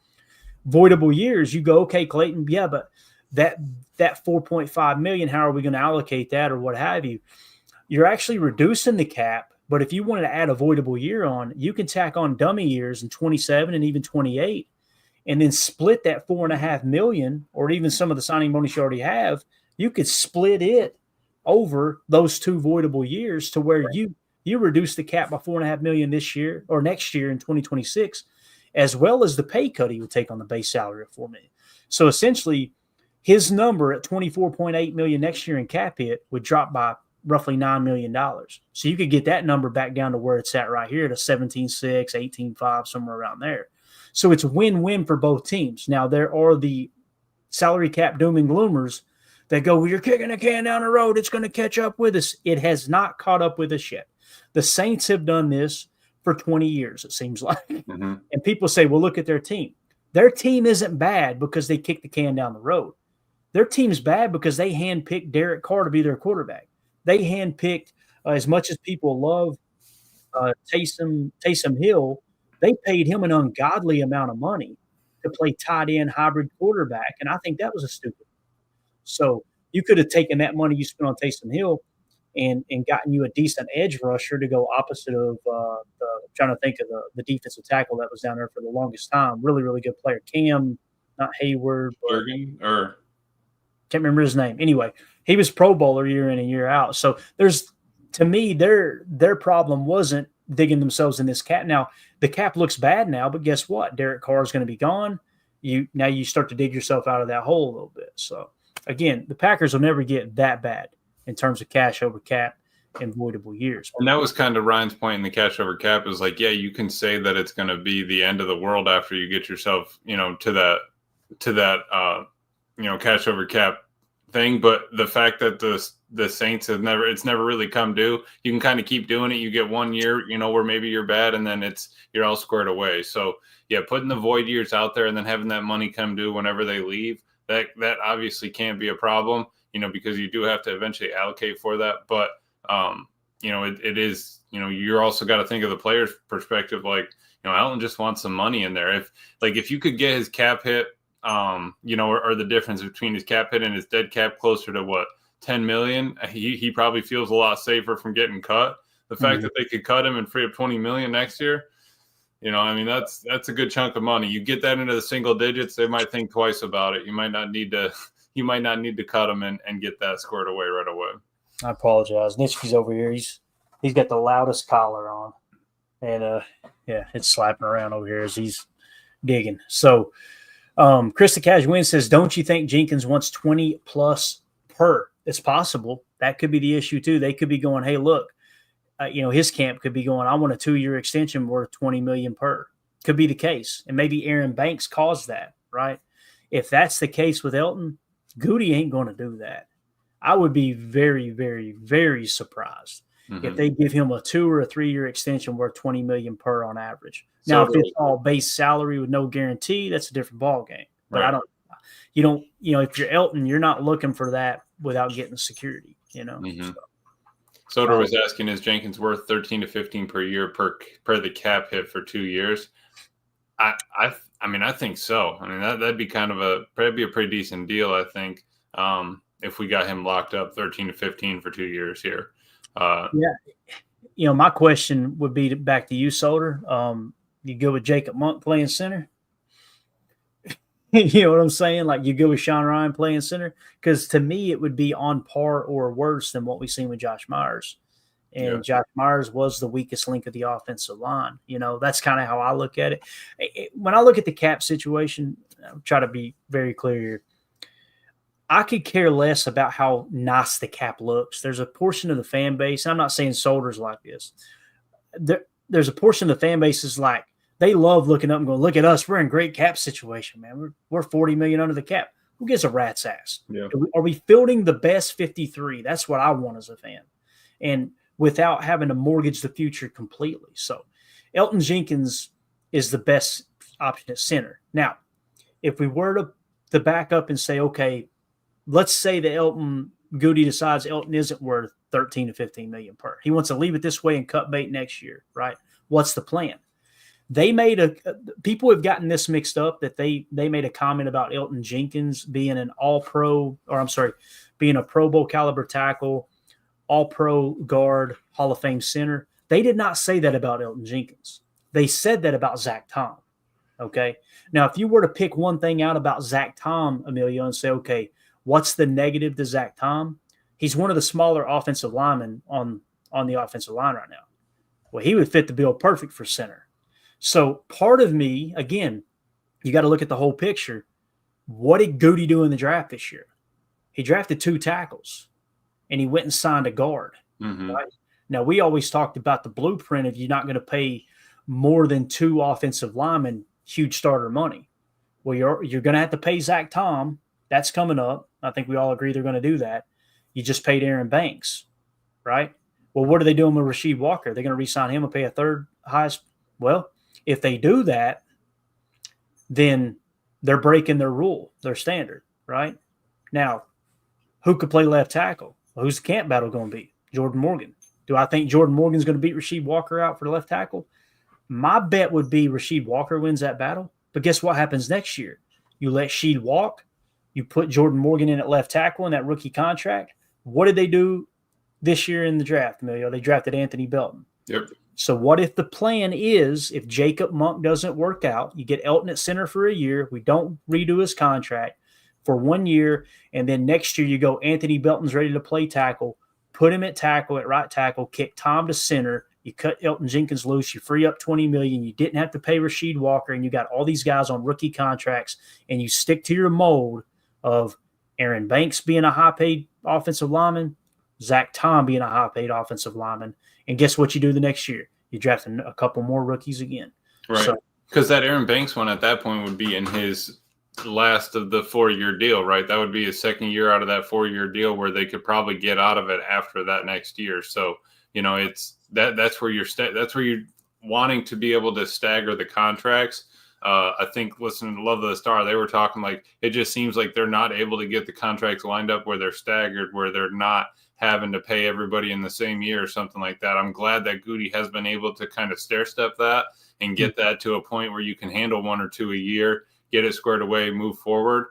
voidable years, you go, okay, Clayton, yeah, but that $4.5 million, how are we going to allocate that or what have you? You're actually reducing the cap, but if you wanted to add a voidable year on, you can tack on dummy years in 27 and even 28, and then split that $4.5 million, or even some of the signing bonus you already have. You could split it over those two voidable years to where you reduce the cap by $4.5 million this year or next year in 2026, as well as the pay cut he would take on the base salary of $4 million. So essentially, his number at $24.8 million next year in cap hit would drop by roughly $9 million. So you could get that number back down to where it's at right here to 17.6, 18.5, somewhere around there. So it's win-win for both teams. Now, there are the salary cap doom and gloomers that go, well, you're kicking a can down the road. It's going to catch up with us. It has not caught up with us yet. The Saints have done this for 20 years, it seems like. Mm-hmm. And people say, well, look at their team. Their team isn't bad because they kicked the can down the road. Their team's bad because they handpicked Derek Carr to be their quarterback. They handpicked, as much as people love Taysom Hill, they paid him an ungodly amount of money to play tight end hybrid quarterback, and I think that was a stupid. So you could have taken that money you spent on Taysom Hill and gotten you a decent edge rusher to go opposite of trying to think of the defensive tackle that was down there for the longest time. Really, really good player. Cam, not Hayward. Bergen, or can't remember his name. Anyway, he was Pro Bowler year in and year out. So to me, their problem wasn't digging themselves in this cap. Now, the cap looks bad now, but guess what? Derek Carr is going to be gone. Now you start to dig yourself out of that hole a little bit. So, again, the Packers will never get that bad in terms of cash over cap in voidable years. And that was kind of Ryan's point in the cash over cap is like, yeah, you can say that it's going to be the end of the world after you get yourself, to that cash over cap thing. But the fact that the Saints it's never really come due. You can kind of keep doing it. You get 1 year, where maybe you're bad, and then you're all squared away. So yeah, putting the void years out there and then having that money come due whenever they leave, that obviously can't be a problem, because you do have to eventually allocate for that. But it is, you're also got to think of the player's perspective. Like, Elton just wants some money in there. If you could get his cap hit, or the difference between his cap hit and his dead cap closer to what, 10 million, he probably feels a lot safer from getting cut. The fact that they could cut him and free up 20 million next year, that's a good chunk of money. You get that into the single digits, they might think twice about it. You might not need to cut him and get that squared away right away. I apologize. Nitschke's over here. He's got the loudest collar on, and it's slapping around over here as he's digging. So, Chris the Cash Win says, don't you think Jenkins wants 20 plus per? It's possible. That could be the issue too. They could be going, hey, look, his camp could be going, I want a 2-year extension worth 20 million per. Could be the case. And maybe Aaron Banks caused that, right? If that's the case with Elton, Goody ain't going to do that. I would be very, very, very surprised if they give him a 2 or a 3-year extension worth 20 million per on average. Now, if it's all base salary with no guarantee, that's a different ball game. But right. If you're Elton, you're not looking for that without getting security, Soder was asking, is Jenkins worth 13 to 15 per year per the cap hit for 2 years? I think so. I mean, that'd be a pretty decent deal, I think. If we got him locked up 13 to 15 for 2 years here. My question would be back to you, Soder. You go with Jacob Monk playing center? You know what I'm saying? Like, you go with Sean Ryan playing center? Because to me, it would be on par or worse than what we've seen with Josh Myers. And Josh Myers was the weakest link of the offensive line. That's kind of how I look at it. When I look at the cap situation, I'll try to be very clear here. I could care less about how nice the cap looks. There's a portion of the fan base, and I'm not saying Solders like this. There's a portion of the fan base is like, they love looking up and going, look at us. We're in great cap situation, man. We're 40 million under the cap. Who gives a rat's ass? Yeah. Are we fielding the best 53? That's what I want as a fan. And without having to mortgage the future completely. So Elton Jenkins is the best option at center. Now, if we were to back up and say, okay, let's say that Goody decides Elton isn't worth 13 to 15 million per. He wants to leave it this way and cut bait next year, right? What's the plan? People have gotten this mixed up that they made a comment about Elton Jenkins being being a Pro Bowl caliber tackle, All-Pro guard, Hall of Fame center. They did not say that about Elton Jenkins. They said that about Zach Tom. Okay. Now, if you were to pick one thing out about Zach Tom, Emilio, and say, okay, what's the negative to Zach Tom? He's one of the smaller offensive linemen on the offensive line right now. Well, he would fit the bill perfect for center. So part of me, again, you got to look at the whole picture. What did Goody do in the draft this year? He drafted 2 tackles. and he went and signed a guard. Mm-hmm. Right? Now, we always talked about the blueprint of you're not going to pay more than 2 offensive linemen huge starter money. Well, you're going to have to pay Zach Tom. That's coming up. I think we all agree they're going to do that. You just paid Aaron Banks, right? Well, what are they doing with Rasheed Walker? They're going to re-sign him and pay a third highest. Well, if they do that, then they're breaking their rule, their standard, right? Now, who could play left tackle? Well, who's the camp battle going to be? Jordan Morgan. Do I think Jordan Morgan's going to beat Rasheed Walker out for the left tackle? My bet would be Rasheed Walker wins that battle. But guess what happens next year? You let Sheed walk. You put Jordan Morgan in at left tackle in that rookie contract. What did they do this year in the draft, Emilio? They drafted Anthony Belton. Yep. So what if the plan is, if Jacob Monk doesn't work out, you get Elton at center for a year, we don't redo his contract for 1 year, and then next year you go Anthony Belton's ready to play tackle, put him at tackle, at right tackle, kick Tom to center, you cut Elton Jenkins loose, you free up $20 million, you didn't have to pay Rasheed Walker, and you got all these guys on rookie contracts, and you stick to your mold of Aaron Banks being a high-paid offensive lineman, Zach Tom being a high-paid offensive lineman, and guess what you do the next year? You draft a couple more rookies again. Right. Because that Aaron Banks one at that point would be in his last of the 4-year deal, right? That would be his second year out of that 4-year deal where they could probably get out of it after that next year. So, it's that's where you're wanting to be able to stagger the contracts. I think listening to Love of the Star, they were talking like it just seems like they're not able to get the contracts lined up where they're staggered, where they're not having to pay everybody in the same year or something like that. I'm glad that Goody has been able to kind of stair step that and get that to a point where you can handle 1 or 2 a year, get it squared away, move forward.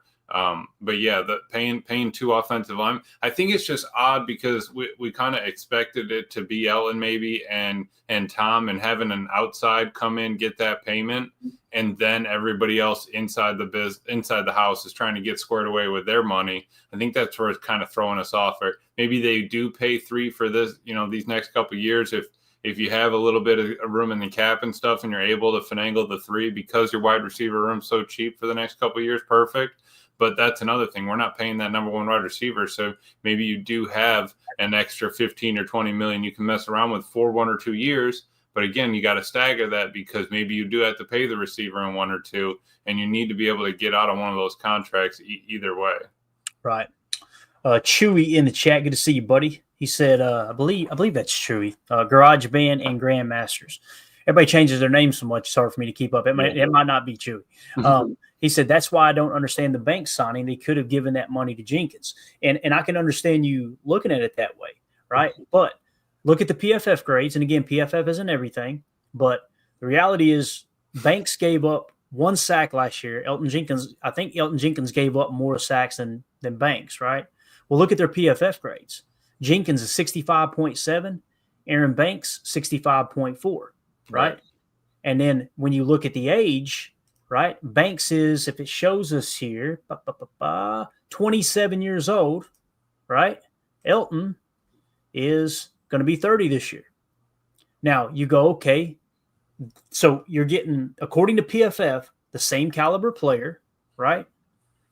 But yeah, the paying 2 offensive linemen, I think it's just odd because we kind of expected it to be Ellen maybe and Tom, and having an outside come in, get that payment, and then everybody else inside the house is trying to get squared away with their money. I think that's where it's kind of throwing us off. Or maybe they do pay 3 for this, these next couple of years if you have a little bit of room in the cap and stuff, and you're able to finagle the 3 because your wide receiver room's so cheap for the next couple of years, perfect. But that's another thing. We're not paying that number 1 wide receiver. So maybe you do have an extra 15 or 20 million you can mess around with for 1 or 2 years. But again, you got to stagger that because maybe you do have to pay the receiver in 1 or 2, and you need to be able to get out of one of those contracts either way. Right. Chewy in the chat. Good to see you, buddy. He said, I believe that's Chewy. Garage Band and Grandmasters. Everybody changes their names so much. It's hard for me to keep up. It might not be Chewy. He said, that's why I don't understand the bank signing. They could have given that money to Jenkins. And I can understand you looking at it that way, right? But look at the PFF grades. And again, PFF isn't everything. But the reality is Banks gave up 1 sack last year. I think Elton Jenkins gave up more sacks than Banks, right? Well, look at their PFF grades. Jenkins is 65.7. Aaron Banks, 65.4, right? And then when you look at the age, right, Banks is, if it shows us here, 27 years old, right? Elton is going to be 30 this year. Now, you go, okay, so you're getting, according to PFF, the same caliber player, right?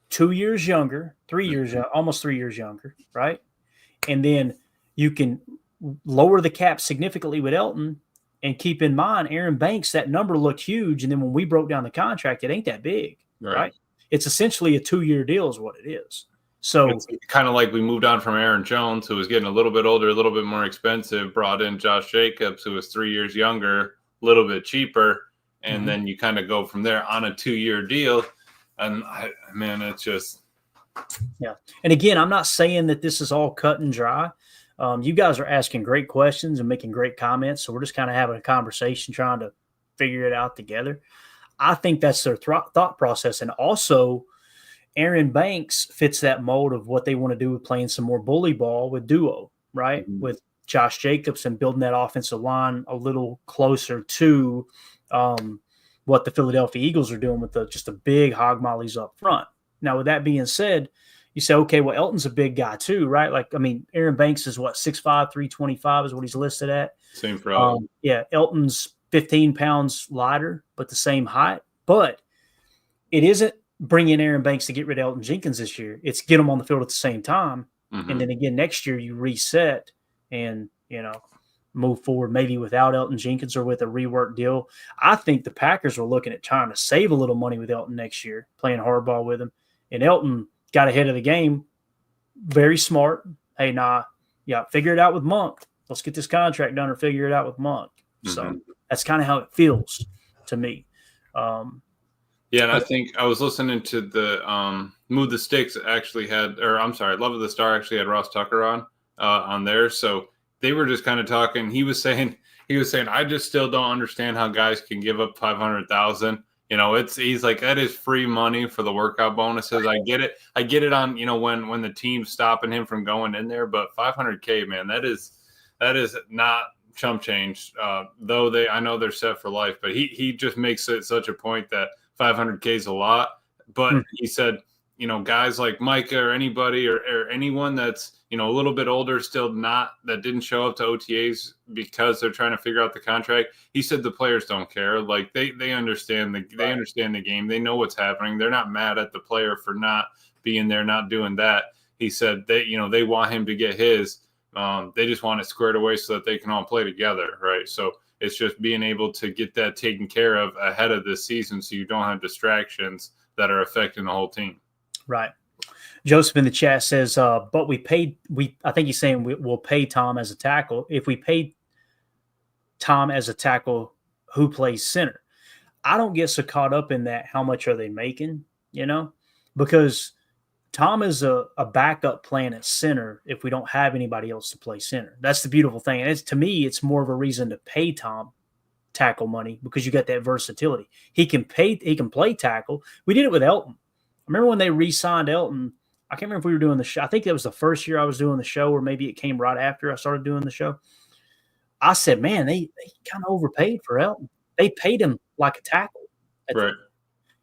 2 years younger, 3 years, almost 3 years younger, right? And then you can lower the cap significantly with Elton. And keep in mind, Aaron Banks, that number looked huge. And then when we broke down the contract, it ain't that big, right? It's essentially a 2-year deal is what it is. So it's kind of like we moved on from Aaron Jones, who was getting a little bit older, a little bit more expensive, brought in Josh Jacobs, who was 3 years younger, a little bit cheaper. And then you kind of go from there on a 2-year deal. And it's just. Yeah. And again, I'm not saying that this is all cut and dry. You guys are asking great questions and making great comments. So we're just kind of having a conversation, trying to figure it out together. I think that's their thought process. And also, Aaron Banks fits that mold of what they want to do with playing some more bully ball with duo, right? With Josh Jacobs and building that offensive line a little closer to what the Philadelphia Eagles are doing with just the big hog mollies up front. Now, with that being said, you say, okay, well, Elton's a big guy too, right? Aaron Banks is 6'5", 325 is what he's listed at. Same for Elton. Yeah, Elton's 15 pounds lighter, but the same height. But it isn't bringing Aaron Banks to get rid of Elton Jenkins this year. It's get them on the field at the same time And then again, next year you reset and, move forward maybe without Elton Jenkins or with a rework deal. I think the Packers were looking at trying to save a little money with Elton next year, playing hardball with him. And Elton got ahead of the game. Very smart. Hey, figure it out with Monk. Let's get this contract done or figure it out with Monk. So that's kind of how it feels to me. And I think I was listening to the Move the Sticks actually had, Love of the Star actually had Ross Tucker on there. So they were just kind of talking. He was saying, I just still don't understand how guys can give up $500,000. He's like, that is free money for the workout bonuses. I get it on, when the team's stopping him from going in there, but $500K, man, that is not chump change. Though I know they're set for life, but he just makes it such a point that $500K is a lot. But he said, guys like Micah or anybody or anyone that's, a little bit older, still that didn't show up to OTAs because they're trying to figure out the contract. He said the players don't care. Like they understand they understand the game. They know what's happening. They're not mad at the player for not being there, not doing that. He said they want him to get his. They just want it squared away so that they can all play together, right? So it's just being able to get that taken care of ahead of this season so you don't have distractions that are affecting the whole team. Right. Joseph in the chat says, but I think he's saying we'll pay Tom as a tackle. If we pay Tom as a tackle, who plays center? I don't get so caught up in that. How much are they making? Because Tom is a backup plan at center if we don't have anybody else to play center. That's the beautiful thing. And to me, it's more of a reason to pay Tom tackle money because you got that versatility. He can play tackle. We did it with Elton. I remember when they re-signed Elton. I can't remember if we were doing the show. I think that was the first year I was doing the show, or maybe it came right after I started doing the show. I said, man, they kind of overpaid for Elton. They paid him like a tackle. Right.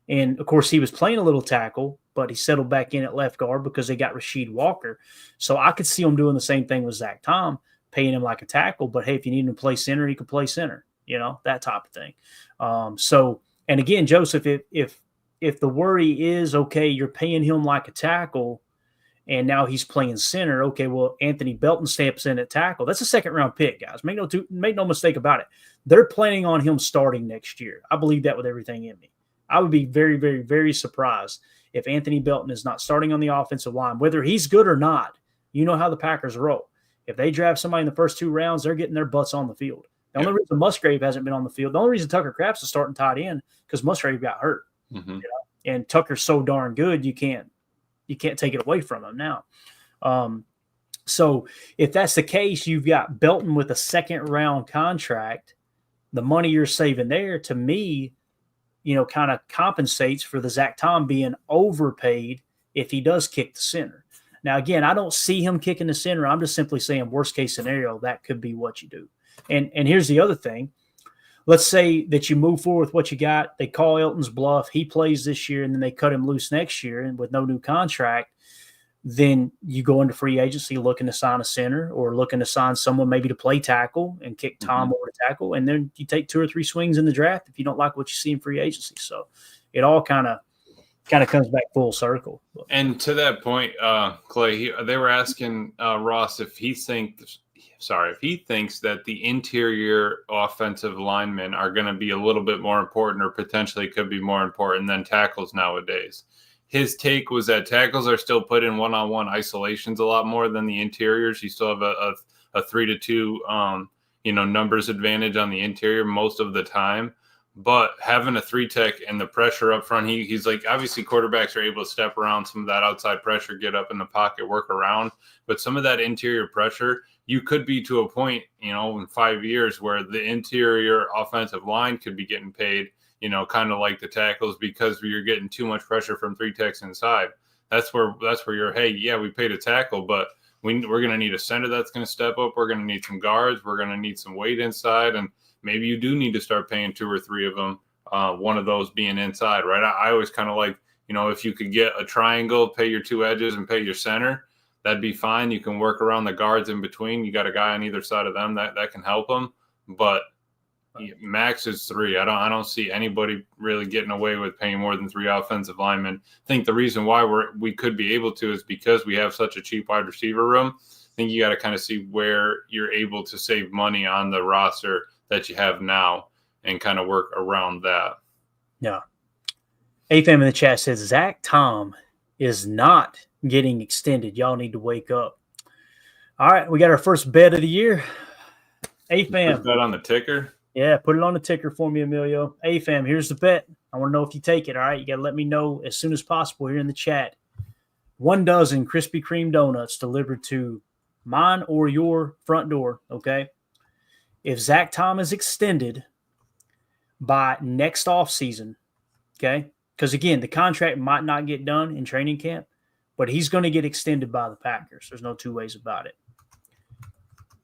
And, of course, he was playing a little tackle, but he settled back in at left guard because they got Rasheed Walker. So I could see him doing the same thing with Zach Tom, paying him like a tackle. But, hey, if you need him to play center, he could play center, that type of thing. And again, Joseph, if the worry is, okay, you're paying him like a tackle and now he's playing center, okay, well, Anthony Belton steps in at tackle. That's a second-round pick, guys. Make no mistake about it. They're planning on him starting next year. I believe that with everything in me. I would be very, very, very surprised if Anthony Belton is not starting on the offensive line, whether he's good or not. You know how the Packers roll. If they draft somebody in the first 2 rounds, they're getting their butts on the field. The only reason Musgrave hasn't been on the field, the only reason Tucker Kraft's is starting tight end because Musgrave got hurt. And Tucker's so darn good, you can't take it away from him now. So if that's the case, you've got Belton with a second-round contract. The money you're saving there, to me, kind of compensates for the Zach Tom being overpaid if he does kick the center. Now, again, I don't see him kicking the center. I'm just simply saying worst-case scenario, that could be what you do. And here's the other thing. Let's say that you move forward with what you got. They call Elton's bluff. He plays this year, and then they cut him loose next year and with no new contract. Then you go into free agency looking to sign a center or looking to sign someone maybe to play tackle and kick Tom over to tackle. And then you take 2 or 3 swings in the draft if you don't like what you see in free agency. So it all kind of comes back full circle. And to that point, Clay, they were asking Ross if he thinks that the interior offensive linemen are going to be a little bit more important or potentially could be more important than tackles nowadays. His take was that tackles are still put in one-on-one isolations a lot more than the interiors. You still have a 3-2, numbers advantage on the interior most of the time. But having a 3-tech and the pressure up front, he's like, obviously quarterbacks are able to step around some of that outside pressure, get up in the pocket, work around. But some of that interior pressure, you could be to a point, in 5 years where the interior offensive line could be getting paid, kind of like the tackles because you're getting too much pressure from 3-techs inside. That's where you're, hey, yeah, we paid a tackle, but we're going to need a center that's going to step up. We're going to need some guards. We're going to need some weight inside. And maybe you do need to start paying 2 or 3 of them, one of those being inside, right? I always kind of like, if you could get a triangle, pay your 2 edges and pay your center, that'd be fine. You can work around the guards in between. You got a guy on either side of them that can help them. But Max is 3. I don't see anybody really getting away with paying more than 3 offensive linemen. I think the reason why we could be able to is because we have such a cheap wide receiver room. I think you got to kind of see where you're able to save money on the roster that you have now and kind of work around that. Yeah. AFAM in the chat says Zach Tom is not getting extended. Y'all need to wake up. All right, we got our first bet of the year. AFAM. Put that on the ticker? Yeah, put it on the ticker for me, Emilio. AFAM, here's the bet. I want to know if you take it, all right? You got to let me know as soon as possible here in the chat. 1 dozen Krispy Kreme donuts delivered to mine or your front door, okay? If Zach Tom is extended by next offseason, okay? Because, again, the contract might not get done in training camp, but he's going to get extended by the Packers. There's no two ways about it.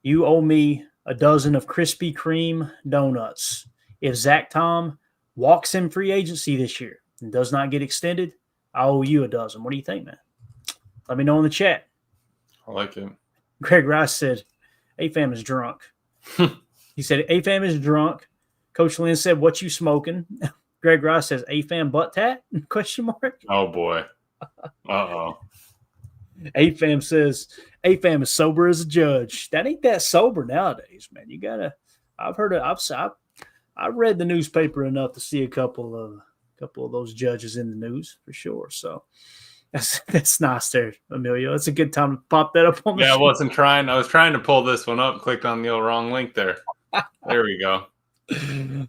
You owe me a dozen of Krispy Kreme donuts. If Zach Tom walks in free agency this year and does not get extended, I owe you a dozen. What do you think, man? Let me know in the chat. I like it. Greg Rice said, AFAM is drunk. He said, AFAM is drunk. Coach Lynn said, what you smoking? Greg Rice says, AFAM butt tat? Question mark. Oh, boy. Uh-oh. AFAM says, AFAM is sober as a judge. That ain't that sober nowadays, man. You gotta. I've read the newspaper enough to see a couple of those judges in the news for sure. So that's nice there, Emilio. It's a good time to pop that up on the show. I was trying to pull this one up. Clicked on the wrong link there. There we go.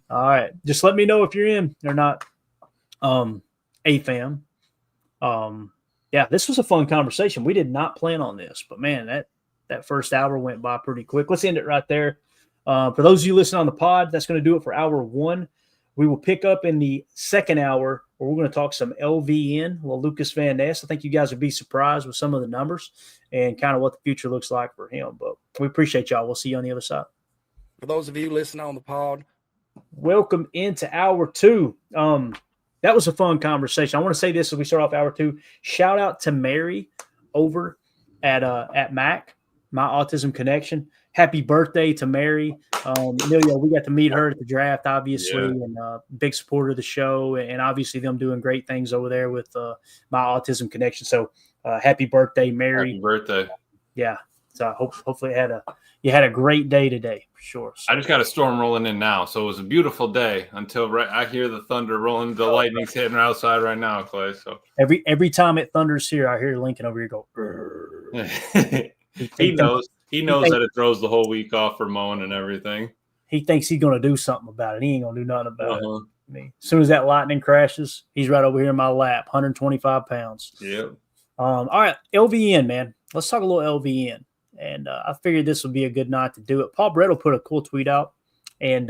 All right, just let me know if you're in or not. AFAM. Yeah, this was a fun conversation. We did not plan on this, but man, that first hour went by pretty quick. Let's end it right there. For those of you listening on the pod, that's going to do it for hour 1. We will pick up in the second hour where we're going to talk some LVN, well, Lucas Van Ness. I think you guys would be surprised with some of the numbers and kind of what the future looks like for him. But we appreciate y'all. We'll see you on the other side. For those of you listening on the pod, welcome into hour 2. That was a fun conversation. I want to say this as we start off hour 2. Shout out to Mary over at MAC, My Autism Connection. Happy birthday to Mary. Emilio, we got to meet her at the draft, obviously, and big supporter of the show, and obviously them doing great things over there with My Autism Connection. So happy birthday, Mary. Happy birthday. Yeah. So hopefully you had a great day today for sure. So. I just got a storm rolling in now, so it was a beautiful day until I hear the thunder rolling, the lightning's hitting outside right now, Clay. So every time it thunders here, I hear Lincoln over here go. He knows that it throws the whole week off for mowing and everything. He thinks he's going to do something about it. He ain't going to do nothing about it. I mean, as soon as that lightning crashes, he's right over here in my lap, 125 pounds. Yep. All right, LVN, man. Let's talk a little LVN. And I figured this would be a good night to do it. Paul Bretto put a cool tweet out, and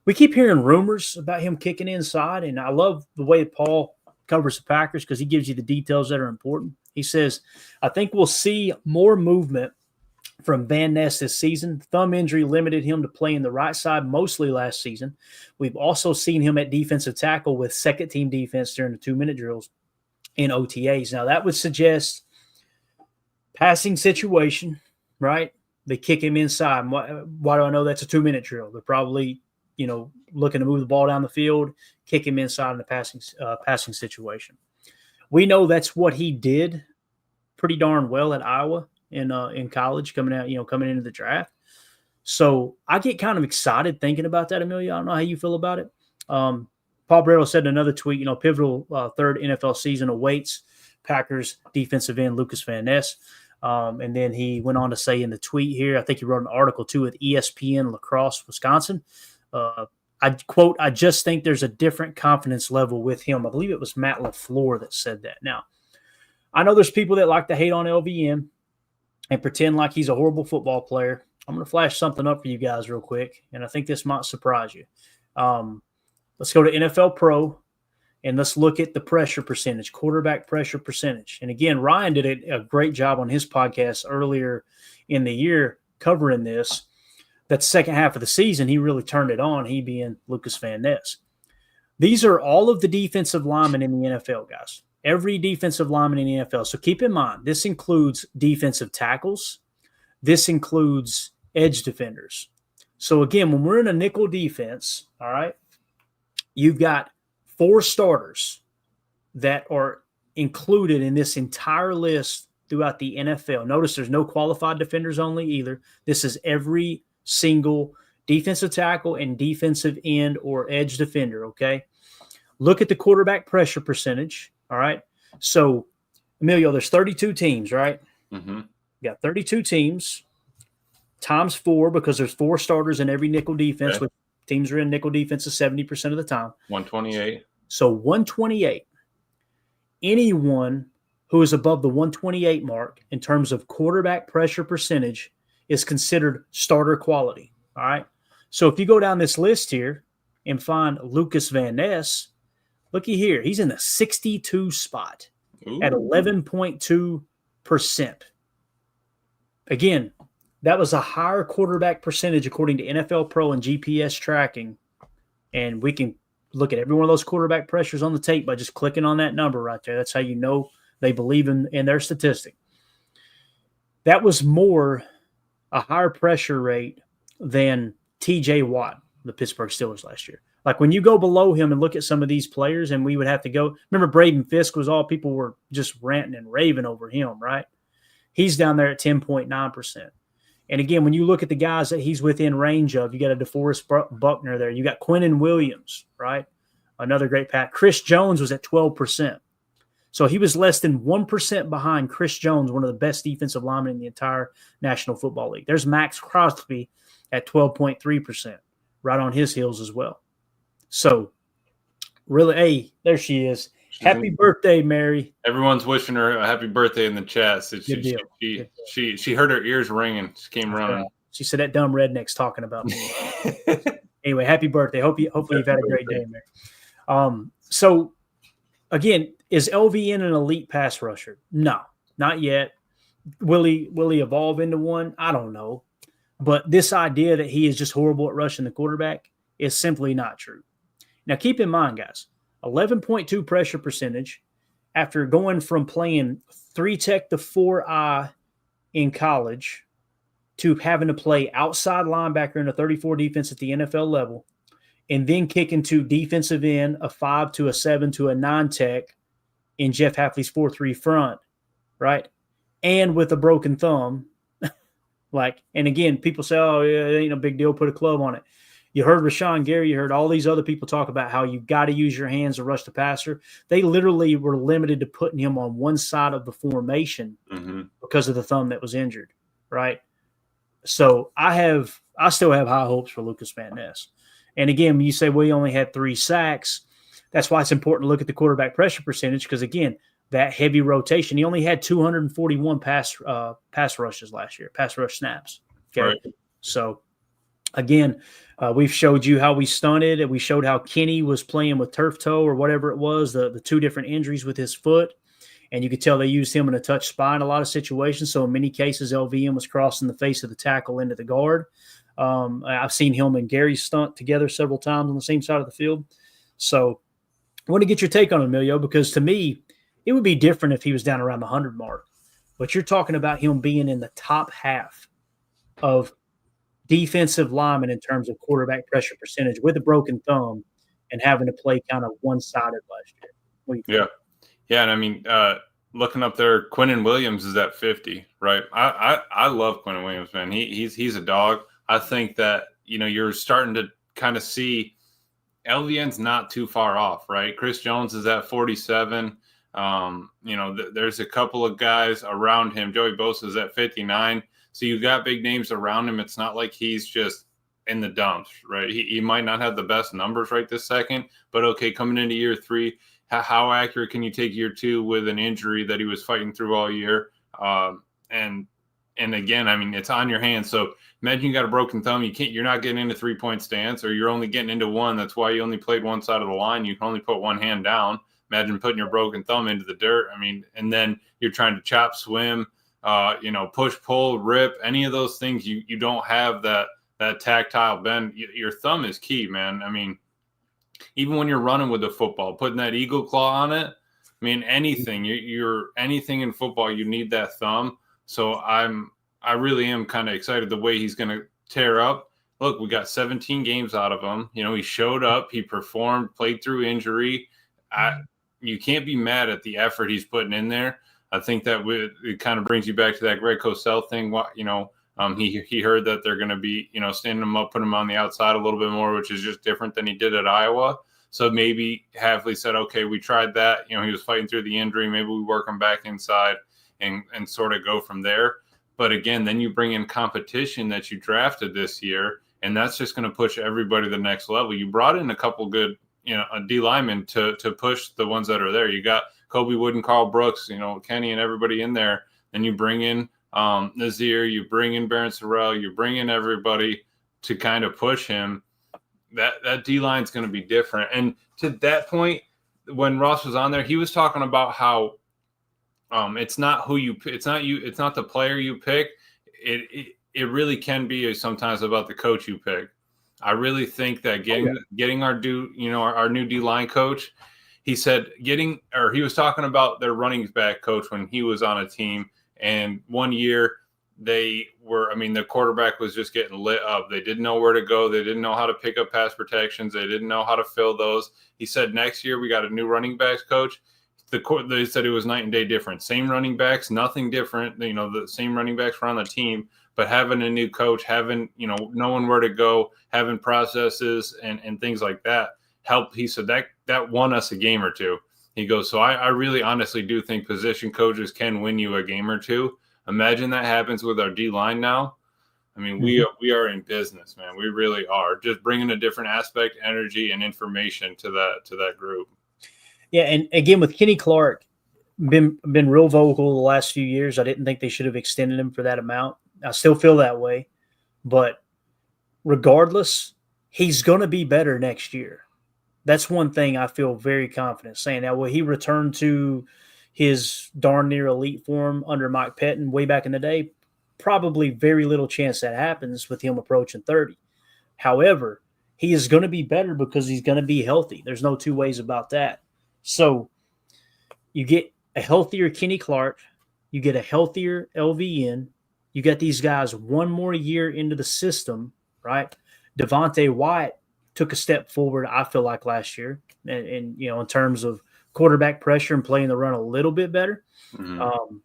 we keep hearing rumors about him kicking inside, and I love the way Paul covers the Packers because he gives you the details that are important. He says, I think we'll see more movement from Van Ness this season. Thumb injury limited him to playing the right side mostly last season. We've also seen him at defensive tackle with second-team defense during the 2-minute drills in OTAs. Now, that would suggest passing situation, right? They kick him inside. Why do I know that's a 2-minute drill? They're probably, looking to move the ball down the field, kick him inside in the passing situation. We know that's what he did pretty darn well at Iowa in college, coming into the draft. So I get kind of excited thinking about that, Emilio. I don't know how you feel about it. Paul Bretto said in another tweet, pivotal third NFL season awaits Packers defensive end Lucas Van Ness. And then he went on to say in the tweet here, I think he wrote an article too with ESPN La Crosse, Wisconsin. I quote, I just think there's a different confidence level with him. I believe it was Matt LaFleur that said that. Now, I know there's people that like to hate on LVM and pretend like he's a horrible football player. I'm going to flash something up for you guys real quick, and I think this might surprise you. Let's go to NFL Pro, and let's look at the pressure percentage, quarterback pressure percentage. And again, Ryan did a great job on his podcast earlier in the year covering this. That second half of the season, he really turned it on, he being Lucas Van Ness. These are all of the defensive linemen in the NFL, guys. Every defensive lineman in the NFL. So keep in mind, this includes defensive tackles. This includes edge defenders. So again, when we're in a nickel defense, all right, you've got 4 starters that are included in this entire list throughout the NFL. Notice there's no qualified defenders only either. This is every single defensive tackle and defensive end or edge defender, okay? Look at the quarterback pressure percentage, all right? So, Emilio, there's 32 teams, right? Mm-hmm. You got 32 teams times 4 because there's 4 starters in every nickel defense, which teams are in nickel defenses 70% of the time. 128. So 128. Anyone who is above the 128 mark in terms of quarterback pressure percentage is considered starter quality. All right. So if you go down this list here and find Lucas Van Ness, looky here. He's in the 62 spot at 11.2%. Again, that was a higher quarterback percentage according to NFL Pro and GPS tracking. And we can look at every one of those quarterback pressures on the tape by just clicking on that number right there. That's how you know they believe in their statistic. That was a higher pressure rate than TJ Watt, the Pittsburgh Steelers last year. Like when you go below him and look at some of these players, and we would have to go. Remember, Braden Fisk was all people were just ranting and raving over him, right? He's down there at 10.9%. And again, when you look at the guys that he's within range of, you got a DeForest Buckner there. You got Quinnen Williams, right? Another great pass. Chris Jones was at 12%. So he was less than 1% behind Chris Jones, one of the best defensive linemen in the entire National Football League. There's Max Crosby at 12.3%, right on his heels as well. So really, hey, there she is. Happy birthday, Mary. Everyone's wishing her a happy birthday in the chat. So she heard her ears ringing. She came running. She said that dumb redneck's talking about me. Anyway, happy birthday. Hopefully you've had a great day, Mary. So again, is LVN an elite pass rusher? No, not yet. Will he evolve into one? I don't know. But this idea that he is just horrible at rushing the quarterback is simply not true. Now, keep in mind, guys, 11.2 pressure percentage after going from playing 3 tech to 4 in college to having to play outside linebacker in a 34 defense at the NFL level, and then kicking to defensive end, a 5 to a 7 to a 9 tech in Jeff Hafley's 4-3 front, right? And with a broken thumb. And again, people say, oh, yeah, it ain't no big deal, put a club on it. You heard Rashawn Gary, you heard all these other people talk about how you got to use your hands to rush the passer. They literally were limited to putting him on one side of the formation because of the thumb that was injured, right? So I still have high hopes for Lucas Van Ness. And again, when you say, well, he only had 3 sacks, that's why it's important to look at the quarterback pressure percentage because, again, that heavy rotation. He only had 241 pass rushes last year, pass rush snaps. Okay, right. So again, we've showed you how we stunted, and we showed how Kenny was playing with turf toe or whatever it was, the 2 different injuries with his foot, and you could tell they used him in a touch spy in a lot of situations. So in many cases, LVM was crossing the face of the tackle into the guard. I've seen him and Gary stunt together several times on the same side of the field. So I want to get your take on Emilio, because to me, it would be different if he was down around the 100 mark. But you're talking about him being in the top half of defensive linemen in terms of quarterback pressure percentage with a broken thumb and having to play kind of one-sided last year. What do you think? Yeah. And I mean, looking up there, Quinnen Williams is at 50, right? I love Quinnen Williams, man. He's a dog. I think that, you're starting to kind of see LVN's not too far off, right? Chris Jones is at 47. There's a couple of guys around him. Joey Bosa is at 59. So you've got big names around him. It's not like he's just in the dumps, right? He might not have the best numbers right this second, but okay, coming into year 3, how accurate can you take year 2 with an injury that he was fighting through all year? And again, I mean, it's on your hands. So imagine you got a broken thumb. You're not getting into 3-point stance, or you're only getting into 1. That's why you only played one side of the line. You can only put one hand down. Imagine putting your broken thumb into the dirt. I mean, and then you're trying to chop, swim, push, pull, rip, any of those things. You don't have that tactile bend. Your thumb is key, man. I mean, even when you're running with the football, putting that eagle claw on it. I mean, anything. You're anything in football, you need that thumb. So I really am kind of excited the way he's going to tear up. look, we got 17 games out of him. You know, he showed up, he performed, played through injury. You can't be mad at the effort he's putting in there. I think that it kind of brings you back to that Greg Cosell thing. You know, he heard that they're going to be, you know, standing him up, putting him on the outside a little bit more, which is just different than he did at Iowa. So maybe Hafley said, okay, we tried that. You know, he was fighting through the injury. Maybe we work him back inside and sort of go from there. But again, then you bring in competition that you drafted this year, and that's just going to push everybody to the next level. You brought in a couple good, you know, D linemen to push the ones that are there. You got Kobe Wood and Carl Brooks, you know, Kenny and everybody in there. Then you bring in Nazir, you bring in Barron Sorrell, you bring in everybody to kind of push him. That D line is going to be different. And to that point, when Ross was on there, he was talking about how it's not the player you pick. It really can be sometimes about the coach you pick. I really think that getting our new D line coach, he was talking about their running back coach when he was on a team, and one year the quarterback was just getting lit up. They didn't know where to go. They didn't know how to pick up pass protections. They didn't know how to fill those. He said next year we got a new running backs coach. They said it was night and day different. Same running backs, nothing different. You know, the same running backs were on the team, but having a new coach, knowing where to go, having processes and things like that helped. He said that won us a game or two. He goes, so I really honestly do think position coaches can win you a game or two. Imagine that happens with our D line now. I mean, we are in business, man. We really are. Just bringing a different aspect, energy, and information to that group. Yeah, and again with Kenny Clark, been real vocal the last few years. I didn't think they should have extended him for that amount. I still feel that way, but regardless, he's going to be better next year. That's one thing I feel very confident saying. Now, will he return to his darn near elite form under Mike Pettin way back in the day? Probably very little chance that happens with him approaching 30. However, he is going to be better because he's going to be healthy. There's no two ways about that. So you get a healthier Kenny Clark, you get a healthier LVN, you got these guys one more year into the system, right? Devontae Wyatt took a step forward, I feel like, last year, and you know, in terms of quarterback pressure and playing the run a little bit better. Mm-hmm.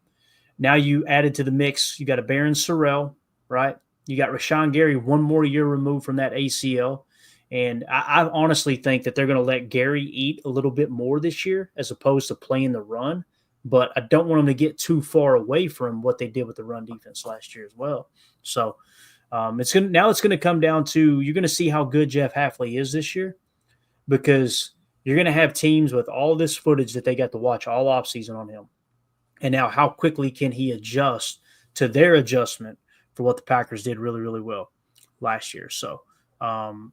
Now you added to the mix, you got a Barron Sorrell, right? You got Rashawn Gary one more year removed from that ACL. And I honestly think that they're going to let Gary eat a little bit more this year as opposed to playing the run. But I don't want them to get too far away from what they did with the run defense last year as well. So it's going to come down to, you're going to see how good Jeff Hafley is this year, because you're going to have teams with all this footage that they got to watch all offseason on him. And now how quickly can he adjust to their adjustment for what the Packers did really, really well last year. So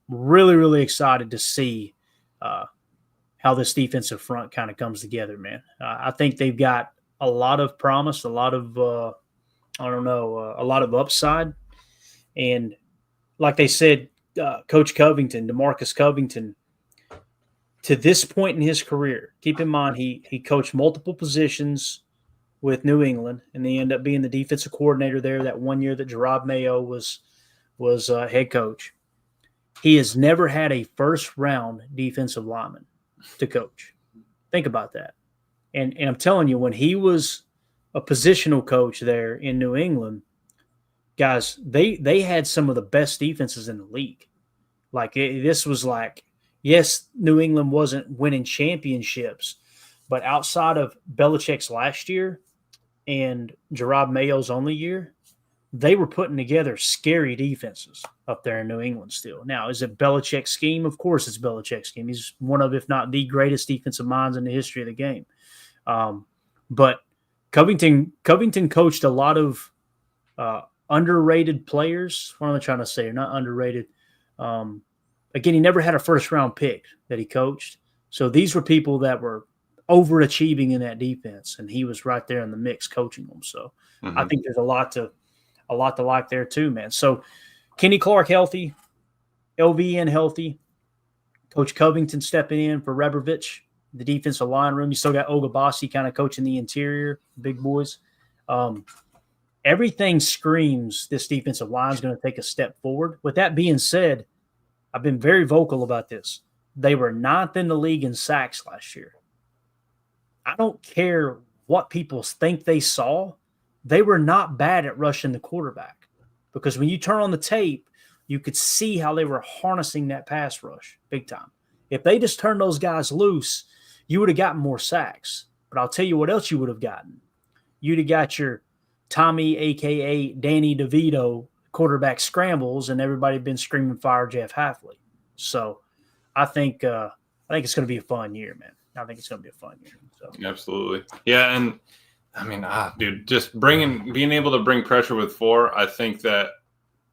really, really excited to see how this defensive front kind of comes together, man. I think they've got a lot of promise, a lot of, a lot of upside. And like they said, Coach Covington, DeMarcus Covington, to this point in his career, keep in mind he coached multiple positions with New England, and he ended up being the defensive coordinator there that one year that Gerard Mayo was head coach. He has never had a first-round defensive lineman to coach. Think about that. And I'm telling you, when he was a positional coach there in New England, guys, they had some of the best defenses in the league. This was like, yes, New England wasn't winning championships, but outside of Belichick's last year and Gerard Mayo's only year, they were putting together scary defenses up there in New England still. Now, is it Belichick's scheme? Of course it's Belichick's scheme. He's one of, if not the greatest defensive minds in the history of the game. But Covington coached a lot of underrated players. What am I trying to say? Not underrated. Again, he never had a first-round pick that he coached. So these were people that were overachieving in that defense, and he was right there in the mix coaching them. So I think there's a lot to like there too, man. So Kenny Clark healthy, LVN healthy, Coach Covington stepping in for Rebrovich, the defensive line room. You still got Ogabasi kind of coaching the interior, big boys. everything screams this defensive line is going to take a step forward. With that being said, I've been very vocal about this. They were 9th in the league in sacks last year. I don't care what people think they saw. They were not bad at rushing the quarterback, because when you turn on the tape, you could see how they were harnessing that pass rush big time. If they just turned those guys loose, you would have gotten more sacks. But I'll tell you what else you would have gotten. You'd have got your Tommy, a.k.a. Danny DeVito, quarterback scrambles, and everybody been screaming fire Jeff Hafley. So I think it's going to be a fun year, man. I think it's going to be a fun year. So. Absolutely. Yeah, and I mean, dude, just being able to bring pressure with 4, I think that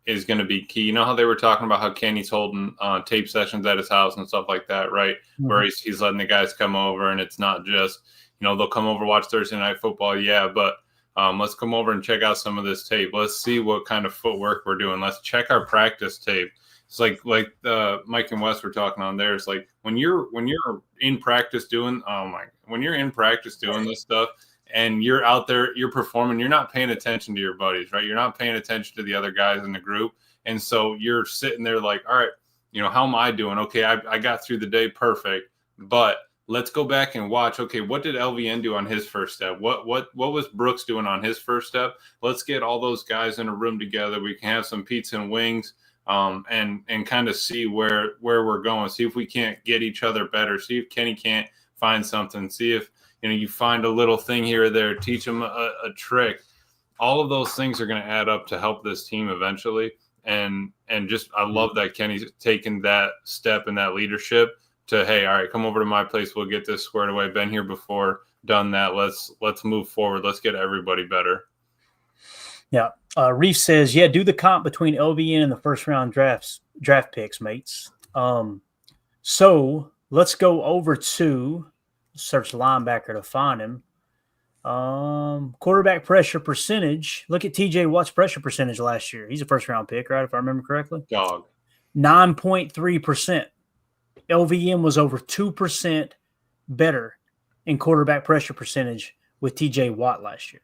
is going to be key. You know how they were talking about how Kenny's holding tape sessions at his house and stuff like that, right? Mm-hmm. Where he's letting the guys come over, and it's not just, they'll come over, watch Thursday Night Football. Yeah, but let's come over and check out some of this tape. Let's see what kind of footwork we're doing. Let's check our practice tape. It's like Mike and Wes were talking on there. It's like when you're in practice doing this stuff, and you're out there, you're performing, you're not paying attention to your buddies, right? You're not paying attention to the other guys in the group. And so you're sitting there like, all right, how am I doing? Okay, I got through the day perfect, but let's go back and watch. Okay, what did LVN do on his first step? What was Brooks doing on his first step? Let's get all those guys in a room together. We can have some pizza and wings, and kind of see where we're going. See if we can't get each other better. See if Kenny can't find something. See if you find a little thing here or there. Teach them a trick. All of those things are going to add up to help this team eventually. And just I love that Kenny's taken that step and that leadership to, hey, all right, come over to my place. We'll get this squared away. Been here before, done that. Let's move forward. Let's get everybody better. Yeah. Reef says, yeah, do the comp between LVN and the first round draft picks, mates. So let's go over to search linebacker to find him. Quarterback pressure percentage. Look at TJ Watt's pressure percentage last year. He's a first round pick, right? If I remember correctly. Dog. 9.3%. LVM was over 2% better in quarterback pressure percentage with TJ Watt last year,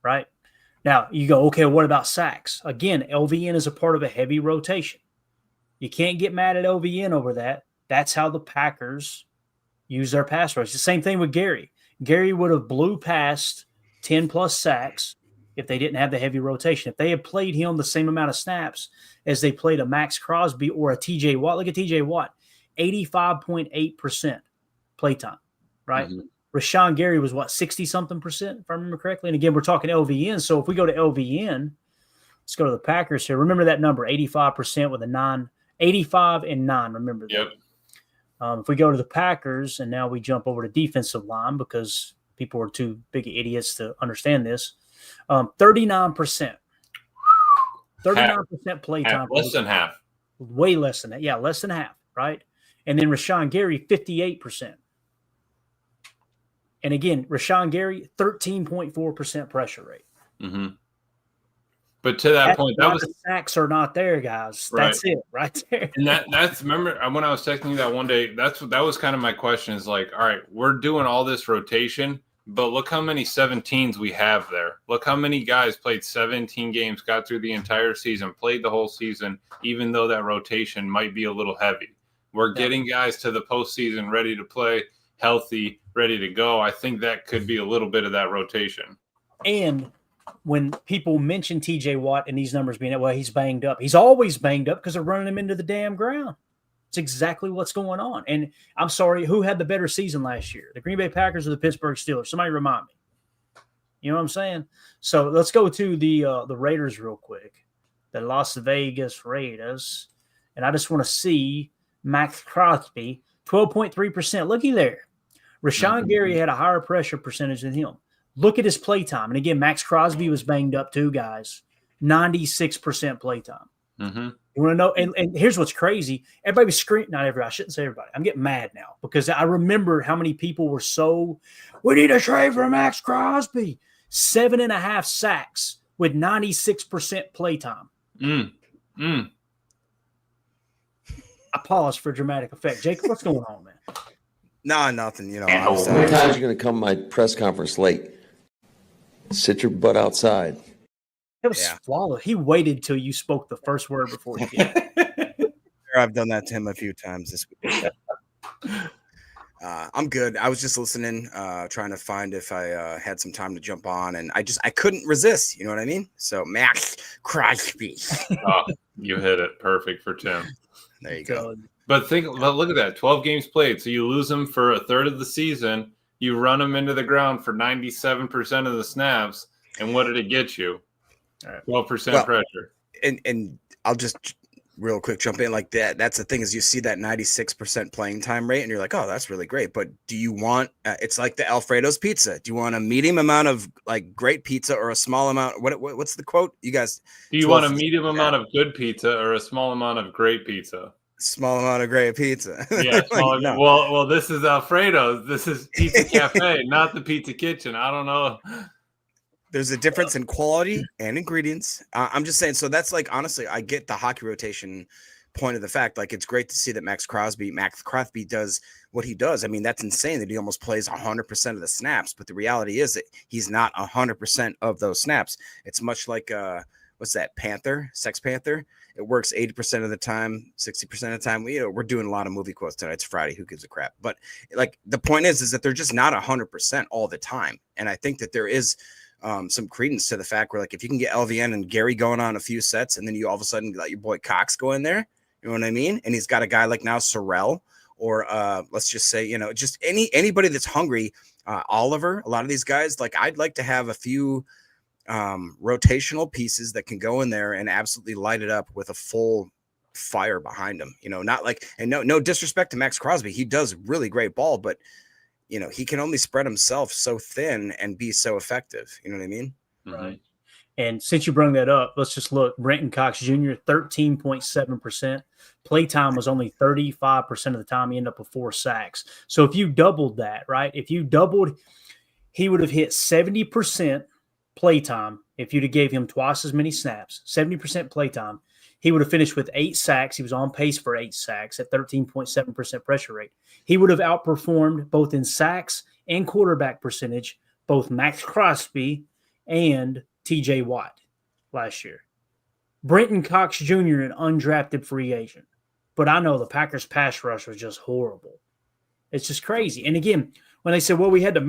right? Now, you go, okay, what about sacks? Again, LVN is a part of a heavy rotation. You can't get mad at LVN over that. That's how the Packers use their pass rush. The same thing with Gary. Gary would have blew past 10-plus sacks if they didn't have the heavy rotation. If they had played him the same amount of snaps as they played a Max Crosby or a TJ Watt. Look at TJ Watt, 85.8% playtime, right? Mm-hmm. Rashawn Gary was, 60-something%, if I remember correctly? And again, we're talking LVN. So if we go to LVN, let's go to the Packers here. Remember that number, 85% with a 9, 85 and 9. Remember that. Yep. If we go to the Packers, and now we jump over to defensive line because people are too big idiots to understand this, 39%. 39% playtime. Less than half. Way less than that. Yeah, less than half, right? And then Rashawn Gary, 58%. And again, Rashawn Gary, 13.4% pressure rate. Mm-hmm. But to that point, that was the sacks are not there, guys. That's right. It, right there. And that's remember when I was texting you that one day. That was kind of my question. Is like, all right, we're doing all this rotation, but look how many 17s we have there. Look how many guys played 17 games, got through the entire season, played the whole season, even though that rotation might be a little heavy. We're getting guys to the postseason ready to play, healthy, ready to go. I think that could be a little bit of that rotation. And when people mention TJ Watt and these numbers being, well, he's banged up. He's always banged up because they're running him into the damn ground. It's exactly what's going on. And I'm sorry, who had the better season last year? The Green Bay Packers or the Pittsburgh Steelers? Somebody remind me. You know what I'm saying? So let's go to the Raiders real quick. The Las Vegas Raiders. And I just want to see Max Crosby, 12.3%. Looky there. Rashawn Gary had a higher pressure percentage than him. Look at his playtime. And again, Max Crosby was banged up too, guys. 96% playtime. Mm-hmm. You want to know? And here's what's crazy. Everybody was screaming. Not everybody. I shouldn't say everybody. I'm getting mad now because I remember how many people were we need a trade for Max Crosby. 7.5 sacks with 96% playtime. I pause for dramatic effect. Jacob, what's going on, man? Nah, nothing. You know, how many times are you going to come to my press conference late? Sit your butt outside. It was flawless. He waited till you spoke the first word before he did. I've done that to him a few times this week. I'm good. I was just listening, trying to find if I had some time to jump on, and I couldn't resist. You know what I mean? So Max Crosby. Oh, you hit it perfect for Tim. There you go. But look at that. 12 games played. So you lose him for a third of the season. You run him into the ground for 97% of the snaps. And what did it get you? 12% pressure. And I'll just real quick jump in like that. That's the thing is you see that 96% playing time rate and you're like, oh, that's really great. But do you want, it's like the Alfredo's pizza. Do you want a medium amount of like great pizza or a small amount? What's the quote? You guys. Do you want a medium amount of good pizza or a small amount of great pizza? Small amount of great pizza. Yeah. Small, no. Well, this is Alfredo's. This is Pizza Cafe, not the Pizza Kitchen. I don't know. There's a difference in quality and ingredients. I'm just saying. So that's like, honestly, I get the hockey rotation point of the fact. Like, it's great to see that Max Crosby does what he does. I mean, that's insane that he almost plays 100% of the snaps. But the reality is that he's not 100% of those snaps. It's much like, what's that? Sex Panther. It works 80% of the time, 60% of the time. We're doing a lot of movie quotes tonight. It's Friday. Who gives a crap? But like, the point is that they're just not 100% all the time. And I think that there is some credence to the fact where, like, if you can get LVN and Gary going on a few sets, and then you all of a sudden let your boy Cox go in there, you know what I mean? And he's got a guy like now Sorrell, or let's just say, just anybody that's hungry. Oliver, a lot of these guys, like, I'd like to have a few rotational pieces that can go in there and absolutely light it up with a full fire behind him. Not like, and no disrespect to Max Crosby, he does really great ball, but he can only spread himself so thin and be so effective. You know what I mean? Right. And since you brought that up, let's just look. Brenton Cox Jr., 13.7%. Playtime was only 35% of the time. He ended up with 4 sacks. So if you doubled that, right? If you doubled, he would have hit 70% playtime. If you'd have gave him twice as many snaps, 70% playtime, he would have finished with 8 sacks. He was on pace for 8 sacks at 13.7% pressure rate. He would have outperformed both in sacks and quarterback percentage, both Max Crosby and TJ Watt last year. Brenton Cox Jr., an undrafted free agent. But I know the Packers pass rush was just horrible. It's just crazy. And again, when they said, well, we had to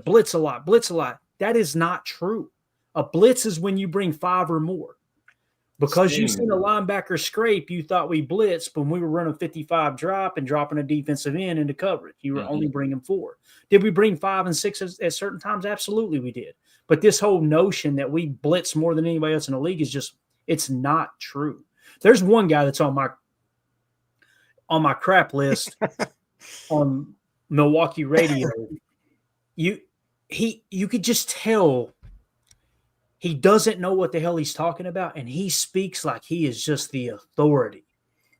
blitz a lot. That is not true. A blitz is when you bring 5 or more. Because you seen a linebacker scrape, you thought we blitzed when we were running 55 drop and dropping a defensive end into coverage. You were only bringing 4. Did we bring 5 and 6 at certain times? Absolutely we did. But this whole notion that we blitz more than anybody else in the league is just, it's not true. There's one guy that's on my crap list on Milwaukee radio. You could just tell he doesn't know what the hell he's talking about, and he speaks like he is just the authority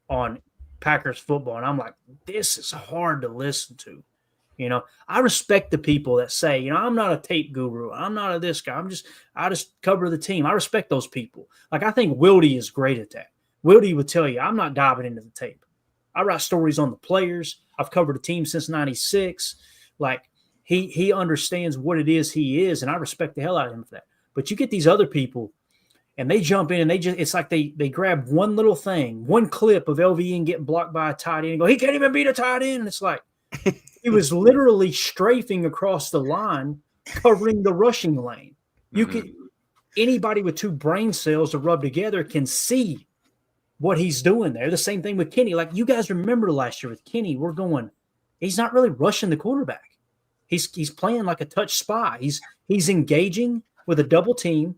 on Packers football. And I'm like, this is hard to listen to. I respect the people that say, I'm not a tape guru. I'm not a this guy. I just cover the team. I respect those people. Like, I think Wildy is great at that. Wildy would tell you, I'm not diving into the tape. I write stories on the players. I've covered a team since 96. Like, he understands what it is he is, and I respect the hell out of him for that. But you get these other people, and they jump in, and it's like they grab one little thing, one clip of LVN getting blocked by a tight end and go, he can't even beat a tight end. And it's like, he was literally strafing across the line, covering the rushing lane. Anybody with 2 brain cells to rub together can see what he's doing there. The same thing with Kenny. Like, you guys remember last year with Kenny, we're going, he's not really rushing the quarterback. He's playing like a touch spy. He's engaging with a double team,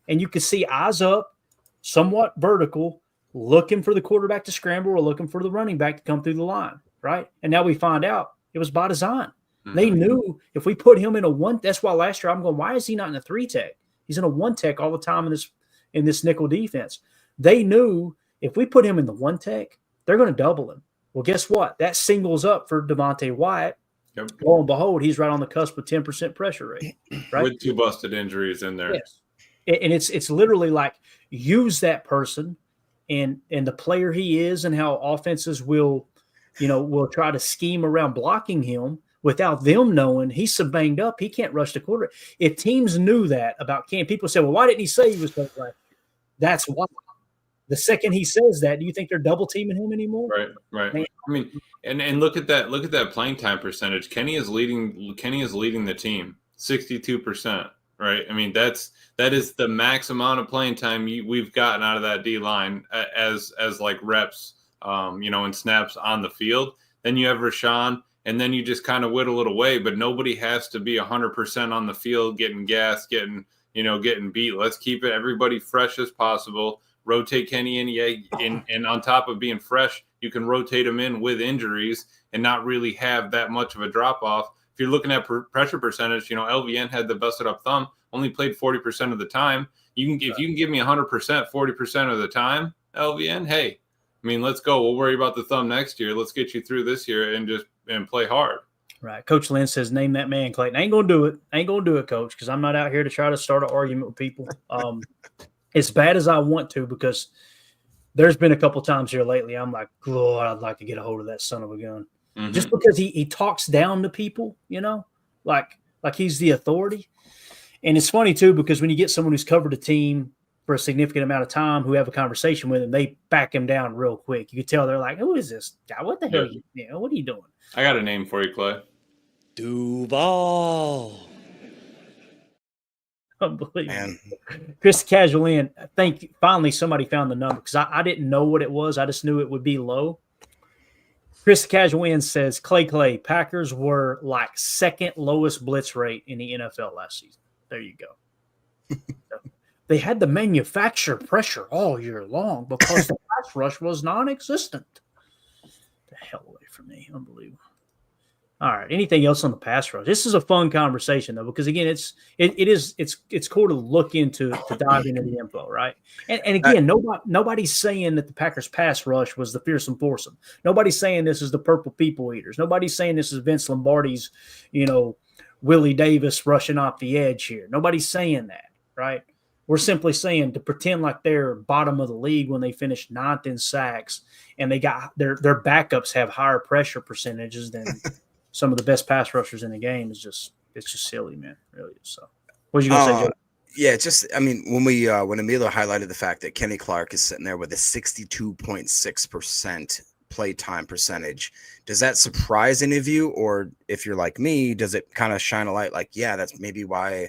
and you can see eyes up, somewhat vertical, looking for the quarterback to scramble or looking for the running back to come through the line, right? And now we find out it was by design. They knew if we put him in a 1, that's why last year I'm going, why is he not in a 3-tech? He's in a 1-tech all the time in this nickel defense. They knew if we put him in the 1-tech, they're going to double him. Well, guess what? That singles up for Devontae Wyatt. Yep. Lo and behold, he's right on the cusp of 10% pressure rate, right? With 2 busted injuries in there. Yes. And it's literally like, use that person and the player he is and how offenses will try to scheme around blocking him. without them knowing he's so banged up, he can't rush the quarter. If teams knew that about Cam, people say, well, why didn't he say he was hurt last year? That's why. The second he says that, do you think they're double teaming him anymore? Right. Man. I mean, and look at that playing time percentage. Kenny is leading the team, 62%. Right. I mean, that is the max amount of playing time we've gotten out of that D line as like reps, and snaps on the field. Then you have Rashawn, and then you just kind of whittle it away. But nobody has to be 100% on the field, getting gassed, getting beat. Let's keep everybody fresh as possible. Rotate Kenny in, and on top of being fresh, you can rotate him in with injuries and not really have that much of a drop off. If you're looking at pressure percentage, LVN had the busted up thumb, only played 40% of the time. If you can give me 100%, 40% of the time, LVN, hey, I mean, let's go. We'll worry about the thumb next year. Let's get you through this year and play hard. Right. Coach Lynn says, name that man, Clayton. I ain't going to do it, Coach, because I'm not out here to try to start an argument with people. As bad as I want to, because there's been a couple times here lately, I'm like, Lord, I'd like to get a hold of that son of a gun. Mm-hmm. Just because he talks down to people, like he's the authority. And it's funny, too, because when you get someone who's covered a team for a significant amount of time who have a conversation with him, they back him down real quick. You can tell they're like, who is this guy? What the hell? What are you doing? I got a name for you, Clay. Duval. Unbelievable. Man. Chris Casualian, I think finally somebody found the number because I didn't know what it was. I just knew it would be low. Chris Casualian says, Clay, Packers were like second lowest blitz rate in the NFL last season. There you go. They had to manufacture pressure all year long because the pass rush was non-existent. The hell away from me. Unbelievable. All right. Anything else on the pass rush? This is a fun conversation though, because again, it's cool to look into, to dive into the info, right? And again, nobody's saying that the Packers pass rush was the fearsome foursome. Nobody's saying this is the purple people eaters. Nobody's saying this is Vince Lombardi's, Willie Davis rushing off the edge here. Nobody's saying that, right? We're simply saying to pretend like they're bottom of the league when they finished 9th in sacks and they got their backups have higher pressure percentages than some of the best pass rushers in the game. It's just silly, man. It really is. So what are you gonna say, Joe? Yeah, when Emilio highlighted the fact that Kenny Clark is sitting there with a 62.6% play time percentage, does that surprise any of you? Or if you're like me, does it kind of shine a light like, yeah, that's maybe why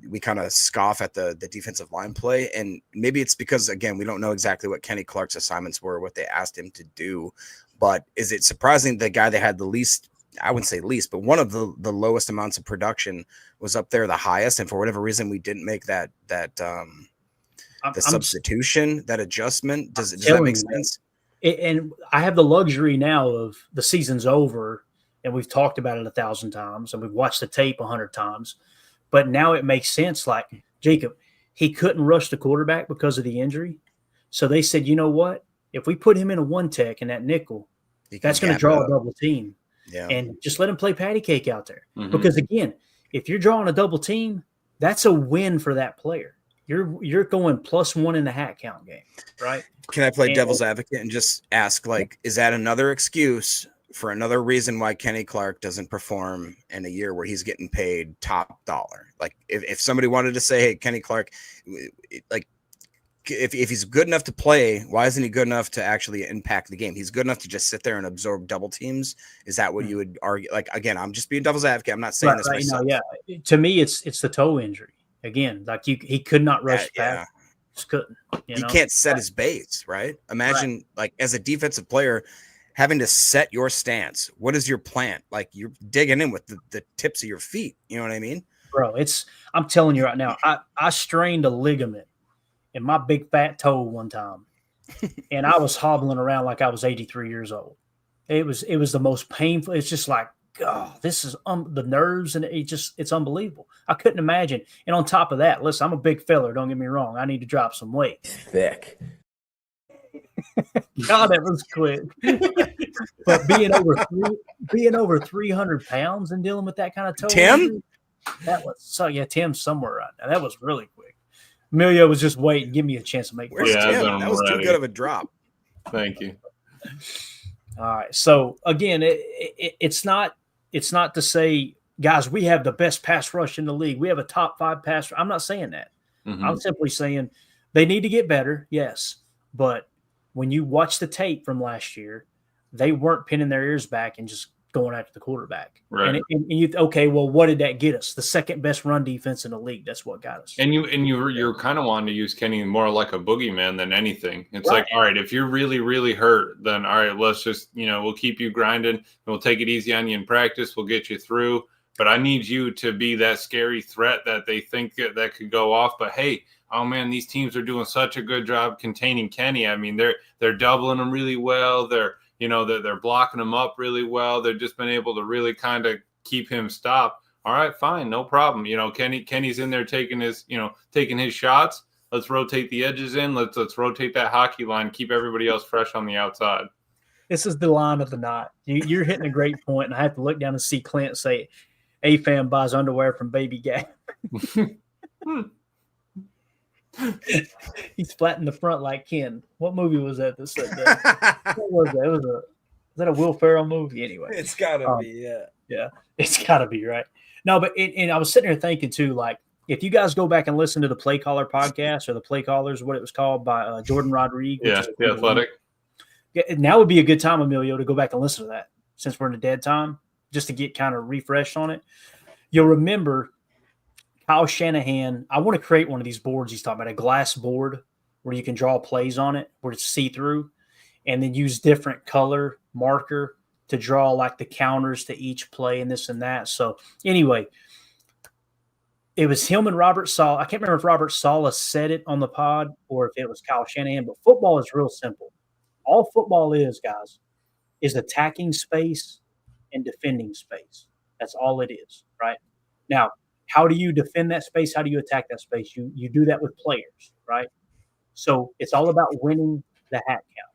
we kind of scoff at the defensive line play? And maybe it's because, again, we don't know exactly what Kenny Clark's assignments were, what they asked him to do. But is it surprising the guy that had the least, I wouldn't say least, but one of the lowest amounts of production was up there the highest, and for whatever reason we didn't make that substitution, that adjustment? Does that make sense? And I have the luxury now of the season's over, and we've talked about it 1,000 times, and we've watched the tape 100 times. But now it makes sense. Like, Jacob, he couldn't rush the quarterback because of the injury. So they said, you know what? If we put him in a one tech and that nickel, that's going to draw a double team. Yeah. And just let him play patty cake out there. Mm-hmm. Because, again, if you're drawing a double team, that's a win for that player. You're going +1 in the hat count game, right? Can I play devil's advocate and just ask, like, is that another excuse for another reason why Kenny Clark doesn't perform in a year where he's getting paid top dollar? Like, if somebody wanted to say, hey, Kenny Clark, like, if he's good enough to play, why isn't he good enough to actually impact the game? He's good enough to just sit there and absorb double teams. Is that what you would argue? Like, again, I'm just being devil's advocate. I'm not saying this myself. Yeah. To me, it's the toe injury. Again, like he could not rush back. Just couldn't. He can't set his base, right? Imagine, like, as a defensive player, having to set your stance. What is your plan? Like, you're digging in with the tips of your feet. You know what I mean? Bro, I'm telling you right now, I strained a ligament in my big fat toe one time, and I was hobbling around like I was 83 years old. It was the most painful. It's just like, God, this is the nerves, and it's unbelievable. I couldn't imagine. And on top of that, listen, I'm a big fella. Don't get me wrong. I need to drop some weight. Thick. God, that was quick. But being over 300 pounds and dealing with that kind of toe Tim, injury, that was so. Yeah, Tim's somewhere right now. That was really quick. Emilio was just waiting. Give me a chance to make. Where's Tim? That was too good of a drop. Thank you. All right. So again, it's not to say, guys, we have the best pass rush in the league. We have a top 5 pass. I'm not saying that. Mm-hmm. I'm simply saying they need to get better. Yes, but when you watch the tape from last year, they weren't pinning their ears back and just going after the quarterback. Right. And you okay, well, what did that get us? The second best run defense in the league. That's what got us. And you're kind of wanting to use Kenny more like a boogeyman than anything. It's Right. like, all right, if you're really, really hurt, then all right, let's just, we'll keep you grinding and we'll take it easy on you in practice. We'll get you through. But I need you to be that scary threat that they think that could go off. But hey, oh man, these teams are doing such a good job containing Kenny. I mean, they're doubling him really well. They're blocking him up really well. They've just been able to really kind of keep him stopped. All right, fine, no problem. Kenny's in there taking his shots. Let's rotate the edges in. Let's rotate that hockey line. Keep everybody else fresh on the outside. This is the line of the night. You're hitting a great point, and I have to look down and see Clint say, "A-Fan buys underwear from Baby Gap." He's flat in the front like Ken. What movie was that? What was that? Is that a Will Ferrell movie? Anyway, It's gotta be, yeah, it's gotta be, right? No, but and I was sitting here thinking too, like, if you guys go back and listen to the Play Caller podcast or the Play Callers, what it was called by Jordan Rodriguez. Yeah, the Athletic. Yeah, now would be a good time, Emilio, to go back and listen to that since we're in the dead time, just to get kind of refreshed on it. You'll remember Kyle Shanahan. I want to create one of these boards he's talking about, a glass board where you can draw plays on it, where it's see-through, and then use different color marker to draw like the counters to each play and this and that. So anyway, it was him and Robert Saleh. I can't remember if Robert Saleh said it on the pod or if it was Kyle Shanahan, but football is real simple. All football is, guys, is attacking space and defending space. That's all it is, right? Now, how do you defend that space? How do you attack that space? You do that with players, right? So it's all about winning the hat count.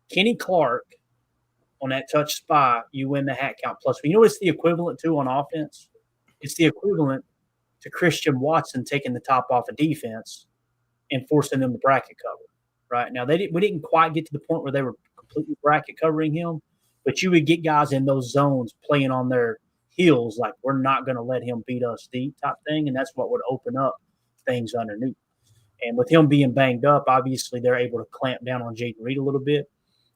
Kenny Clark, on that touch spy, you win the hat count plus. You know what it's the equivalent to on offense? It's the equivalent to Christian Watson taking the top off of defense and forcing them to bracket cover. Right now, we didn't quite get to the point where they were completely bracket covering him, but you would get guys in those zones playing on their heels, like we're not going to let him beat us deep type thing, and that's what would open up things underneath. And with him being banged up, obviously they're able to clamp down on Jaden Reed a little bit.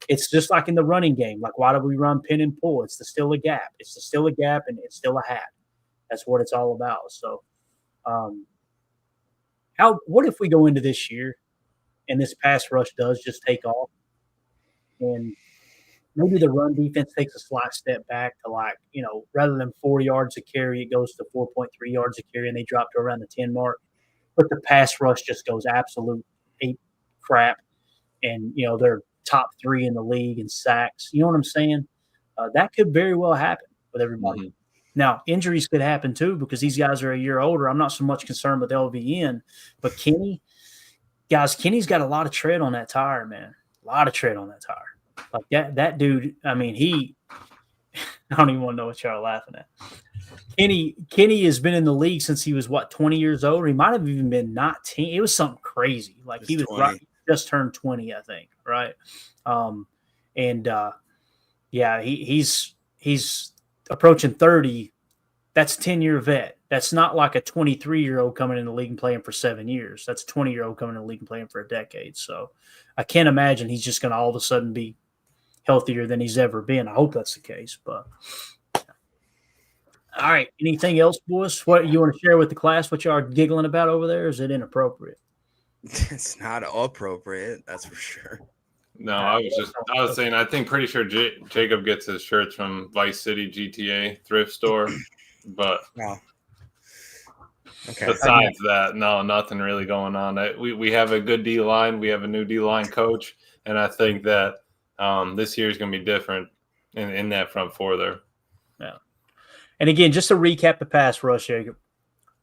It's just like in the running game. Like, why do we run pin and pull? It's still a gap. It's still a gap, and it's still a hat. That's what it's all about. So, what if we go into this year and this pass rush does just take off, and maybe the run defense takes a slight step back to, like, rather than 4 yards a carry, it goes to 4.3 yards a carry, and they drop to around the 10 mark. But the pass rush just goes absolute ape crap, and they're top 3 in the league in sacks. You know what I'm saying? That could very well happen with everybody. Mm-hmm. Now, injuries could happen too because these guys are a year older. I'm not so much concerned with LVN, but Kenny's got a lot of tread on that tire, man. A lot of tread on that tire. Like that dude, I mean, I don't even want to know what y'all are laughing at. Kenny has been in the league since he was 20 years old. Or he might have even been 19. It was something crazy. Like he was just turned 20, I think, right? He's approaching 30. That's a 10-year vet. That's not like a 23-year-old coming in the league and playing for 7 years. That's a 20-year-old coming in the league and playing for a decade. So I can't imagine he's just going to all of a sudden be healthier than he's ever been. I hope that's the case. But all right, anything else, boys? What you want to share with the class? What you are giggling about over there? Is it inappropriate? It's not appropriate, that's for sure. No, I was saying, pretty sure Jacob gets his shirts from Vice City GTA thrift store, but besides that, no, nothing really going on. We have a good D line, we have a new D line coach, and I think that this year is going to be different in that front four there. Yeah, and again, just to recap the pass rush, Jacob,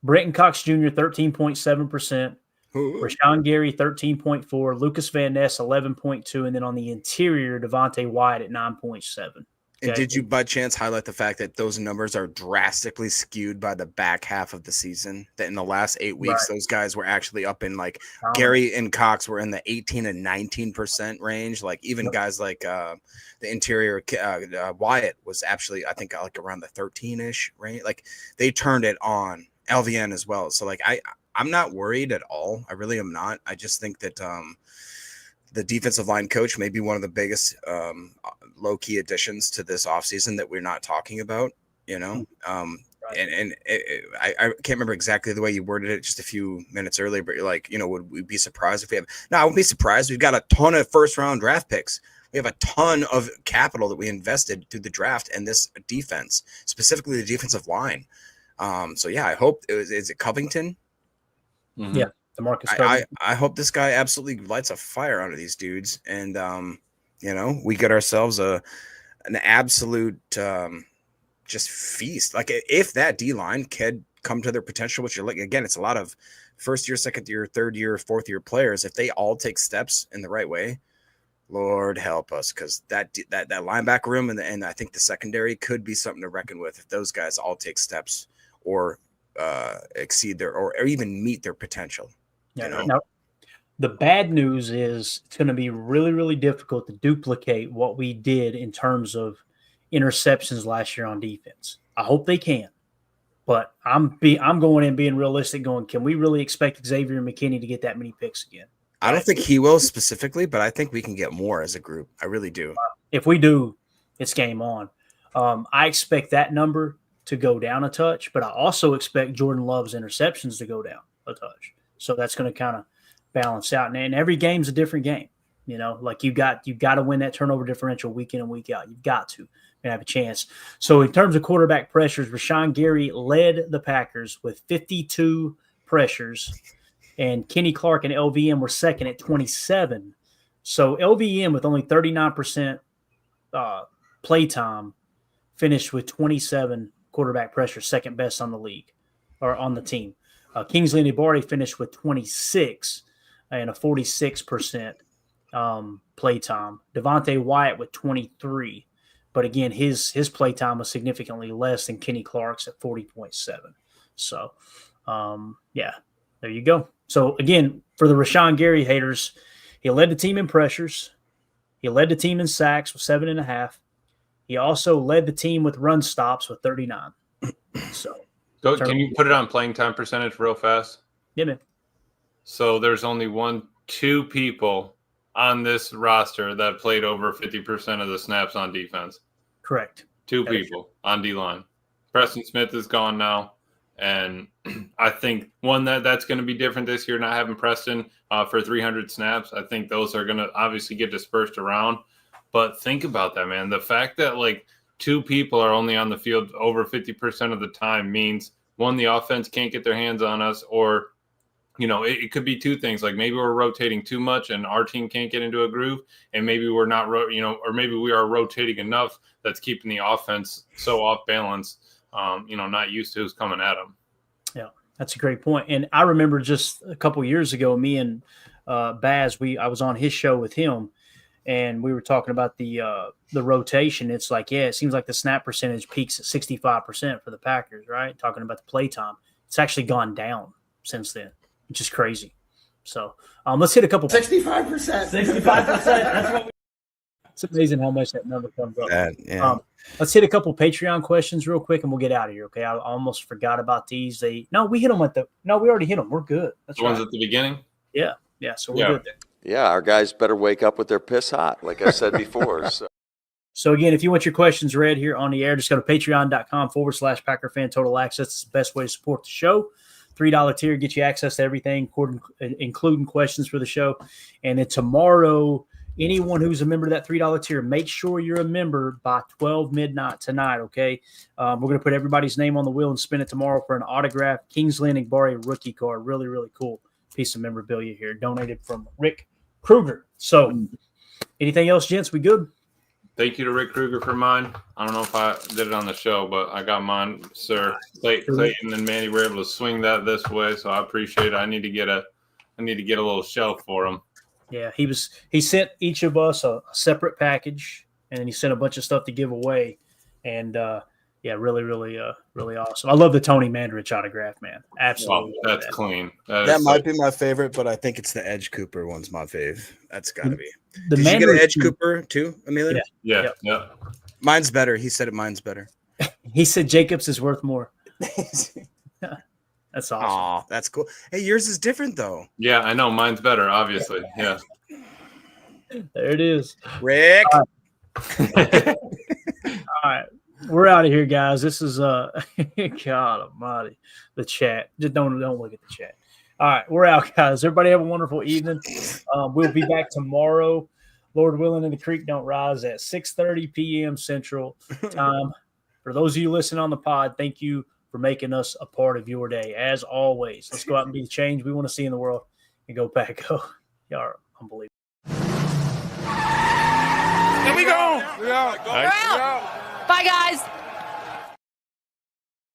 Brenton Cox Jr. 13.7%. Rashawn Gary, 13.4, Lucas Van Ness, 11.2, and then on the interior, Devontae Wyatt at 9.7. And did you by chance highlight the fact that those numbers are drastically skewed by the back half of the season? That in the last 8 weeks, those guys were actually up in like Gary and Cox were in the 18 and 19% range. Like even guys like the interior Wyatt was actually, I think, like around the 13-ish range. Like they turned it on. LVN as well. So like I'm not worried at all. I really am not. I just think that the defensive line coach may be one of the biggest low-key additions to this offseason that we're not talking about, you know. And I can't remember exactly the way you worded it just a few minutes earlier, but you're like, you know, would we be surprised if we have – no, I wouldn't be surprised. We've got a ton of first-round draft picks. We have a ton of capital that we invested through the draft and this defense, specifically the defensive line. So, yeah, I hope – is it Covington? Mm-hmm. Yeah. I hope this guy absolutely lights a fire under these dudes, and you know, we get ourselves an absolute just feast. Like if that D line could come to their potential, which you're like again, it's a lot of first year, second year, third year, fourth year players. If they all take steps in the right way, Lord help us, because that linebacker room and I think the secondary could be something to reckon with if those guys all take steps or exceed their or even meet their potential. Yeah. You know? Now, the bad news is it's going to be really, really difficult to duplicate what we did in terms of interceptions last year on defense. I hope they can, but I'm going in being realistic. Going, can we really expect Xavier McKinney to get that many picks again? I don't think he will specifically, but I think we can get more as a group. I really do. If we do, it's game on. I expect that number to go down a touch, but I also expect Jordan Love's interceptions to go down a touch. So that's going to kind of balance out. And every game's a different game. You know, like you got to win that turnover differential week in and week out. You've got to have a chance. So in terms of quarterback pressures, Rashawn Gary led the Packers with 52 pressures, and Kenny Clark and LVM were second at 27. So LVM with only 39% play time finished with 27 quarterback pressures, second best on the league or on the team. Kingsley Nibari finished with 26 and a 46% play time. Devontae Wyatt with 23. But again, his play time was significantly less than Kenny Clark's at 40.7. So, yeah, there you go. So, again, for the Rashawn Gary haters, he led the team in pressures. He led the team in sacks with 7.5. He also led the team with run stops with 39. So. Can you put it on playing time percentage real fast? Yeah, man. So there's only 2 people on this roster that played over 50% of the snaps on defense. Correct. 2 people on D-line. Preston Smith is gone now, and I think that's going to be different this year, not having Preston for 300 snaps. I think those are going to obviously get dispersed around. But think about that, man. The fact that, like, 2 people are only on the field over 50% of the time means, one, the offense can't get their hands on us, or, you know, it could be 2 things. Like maybe we're rotating too much and our team can't get into a groove, and maybe we're not, or maybe we are rotating enough that's keeping the offense so off balance, not used to who's coming at them. Yeah, that's a great point. And I remember just a couple of years ago, me and Baz, I was on his show with him, and we were talking about the rotation. It's like, yeah, it seems like the snap percentage peaks at 65% for the Packers, right? Talking about the play time. It's actually gone down since then, which is crazy. So let's hit a couple. 65%. 65%. That's what it's amazing how much that number comes up. Yeah. Let's hit a couple Patreon questions real quick, and we'll get out of here, okay? I almost forgot about these. We hit them we already hit them. We're good. That's the ones at the beginning? Yeah, so we're good there. Yeah, our guys better wake up with their piss hot, like I said before. So again, if you want your questions read here on the air, just go to patreon.com/PackerFan Total Access. It's the best way to support the show. $3 tier gets you access to everything, including questions for the show. And then tomorrow, anyone who's a member of that $3 tier, make sure you're a member by 12 midnight tonight, okay? We're going to put everybody's name on the wheel and spin it tomorrow for an autograph Kingsley Nibari rookie card. Really, really cool piece of memorabilia here, donated from Rick Kruger. So anything else, gents? We good? Thank you to Rick Kruger for mine. I don't know if I did it on the show, but I got mine, sir. Clayton and Manny were able to swing that this way, so I appreciate it. I need to get a little shelf for him. Yeah, he sent each of us a separate package and then he sent a bunch of stuff to give away. And yeah, really, really, really awesome. I love the Tony Mandarich autograph, man. Absolutely. Wow, that's clean. That might be my favorite, but I think it's the Edge Cooper one's my fave. That's got to be. The Did you get an Mandarich Edge Cooper too, Amelia? Yeah. Mine's better. He said mine's better. He said Jacobs is worth more. That's awesome. Aw, that's cool. Hey, yours is different though. Yeah, I know. Mine's better, obviously. Yeah. There it is. Rick. All right. We're out of here, guys. This is God Almighty. The chat. Just don't look at the chat. All right, we're out, guys. Everybody have a wonderful evening. We'll be back tomorrow, Lord willing, and the creek don't rise at 6:30 p.m. Central Time. For those of you listening on the pod, thank you for making us a part of your day. As always, let's go out and be the change we want to see in the world and go Pack Go. Y'all are unbelievable. Here we go. Bye, guys.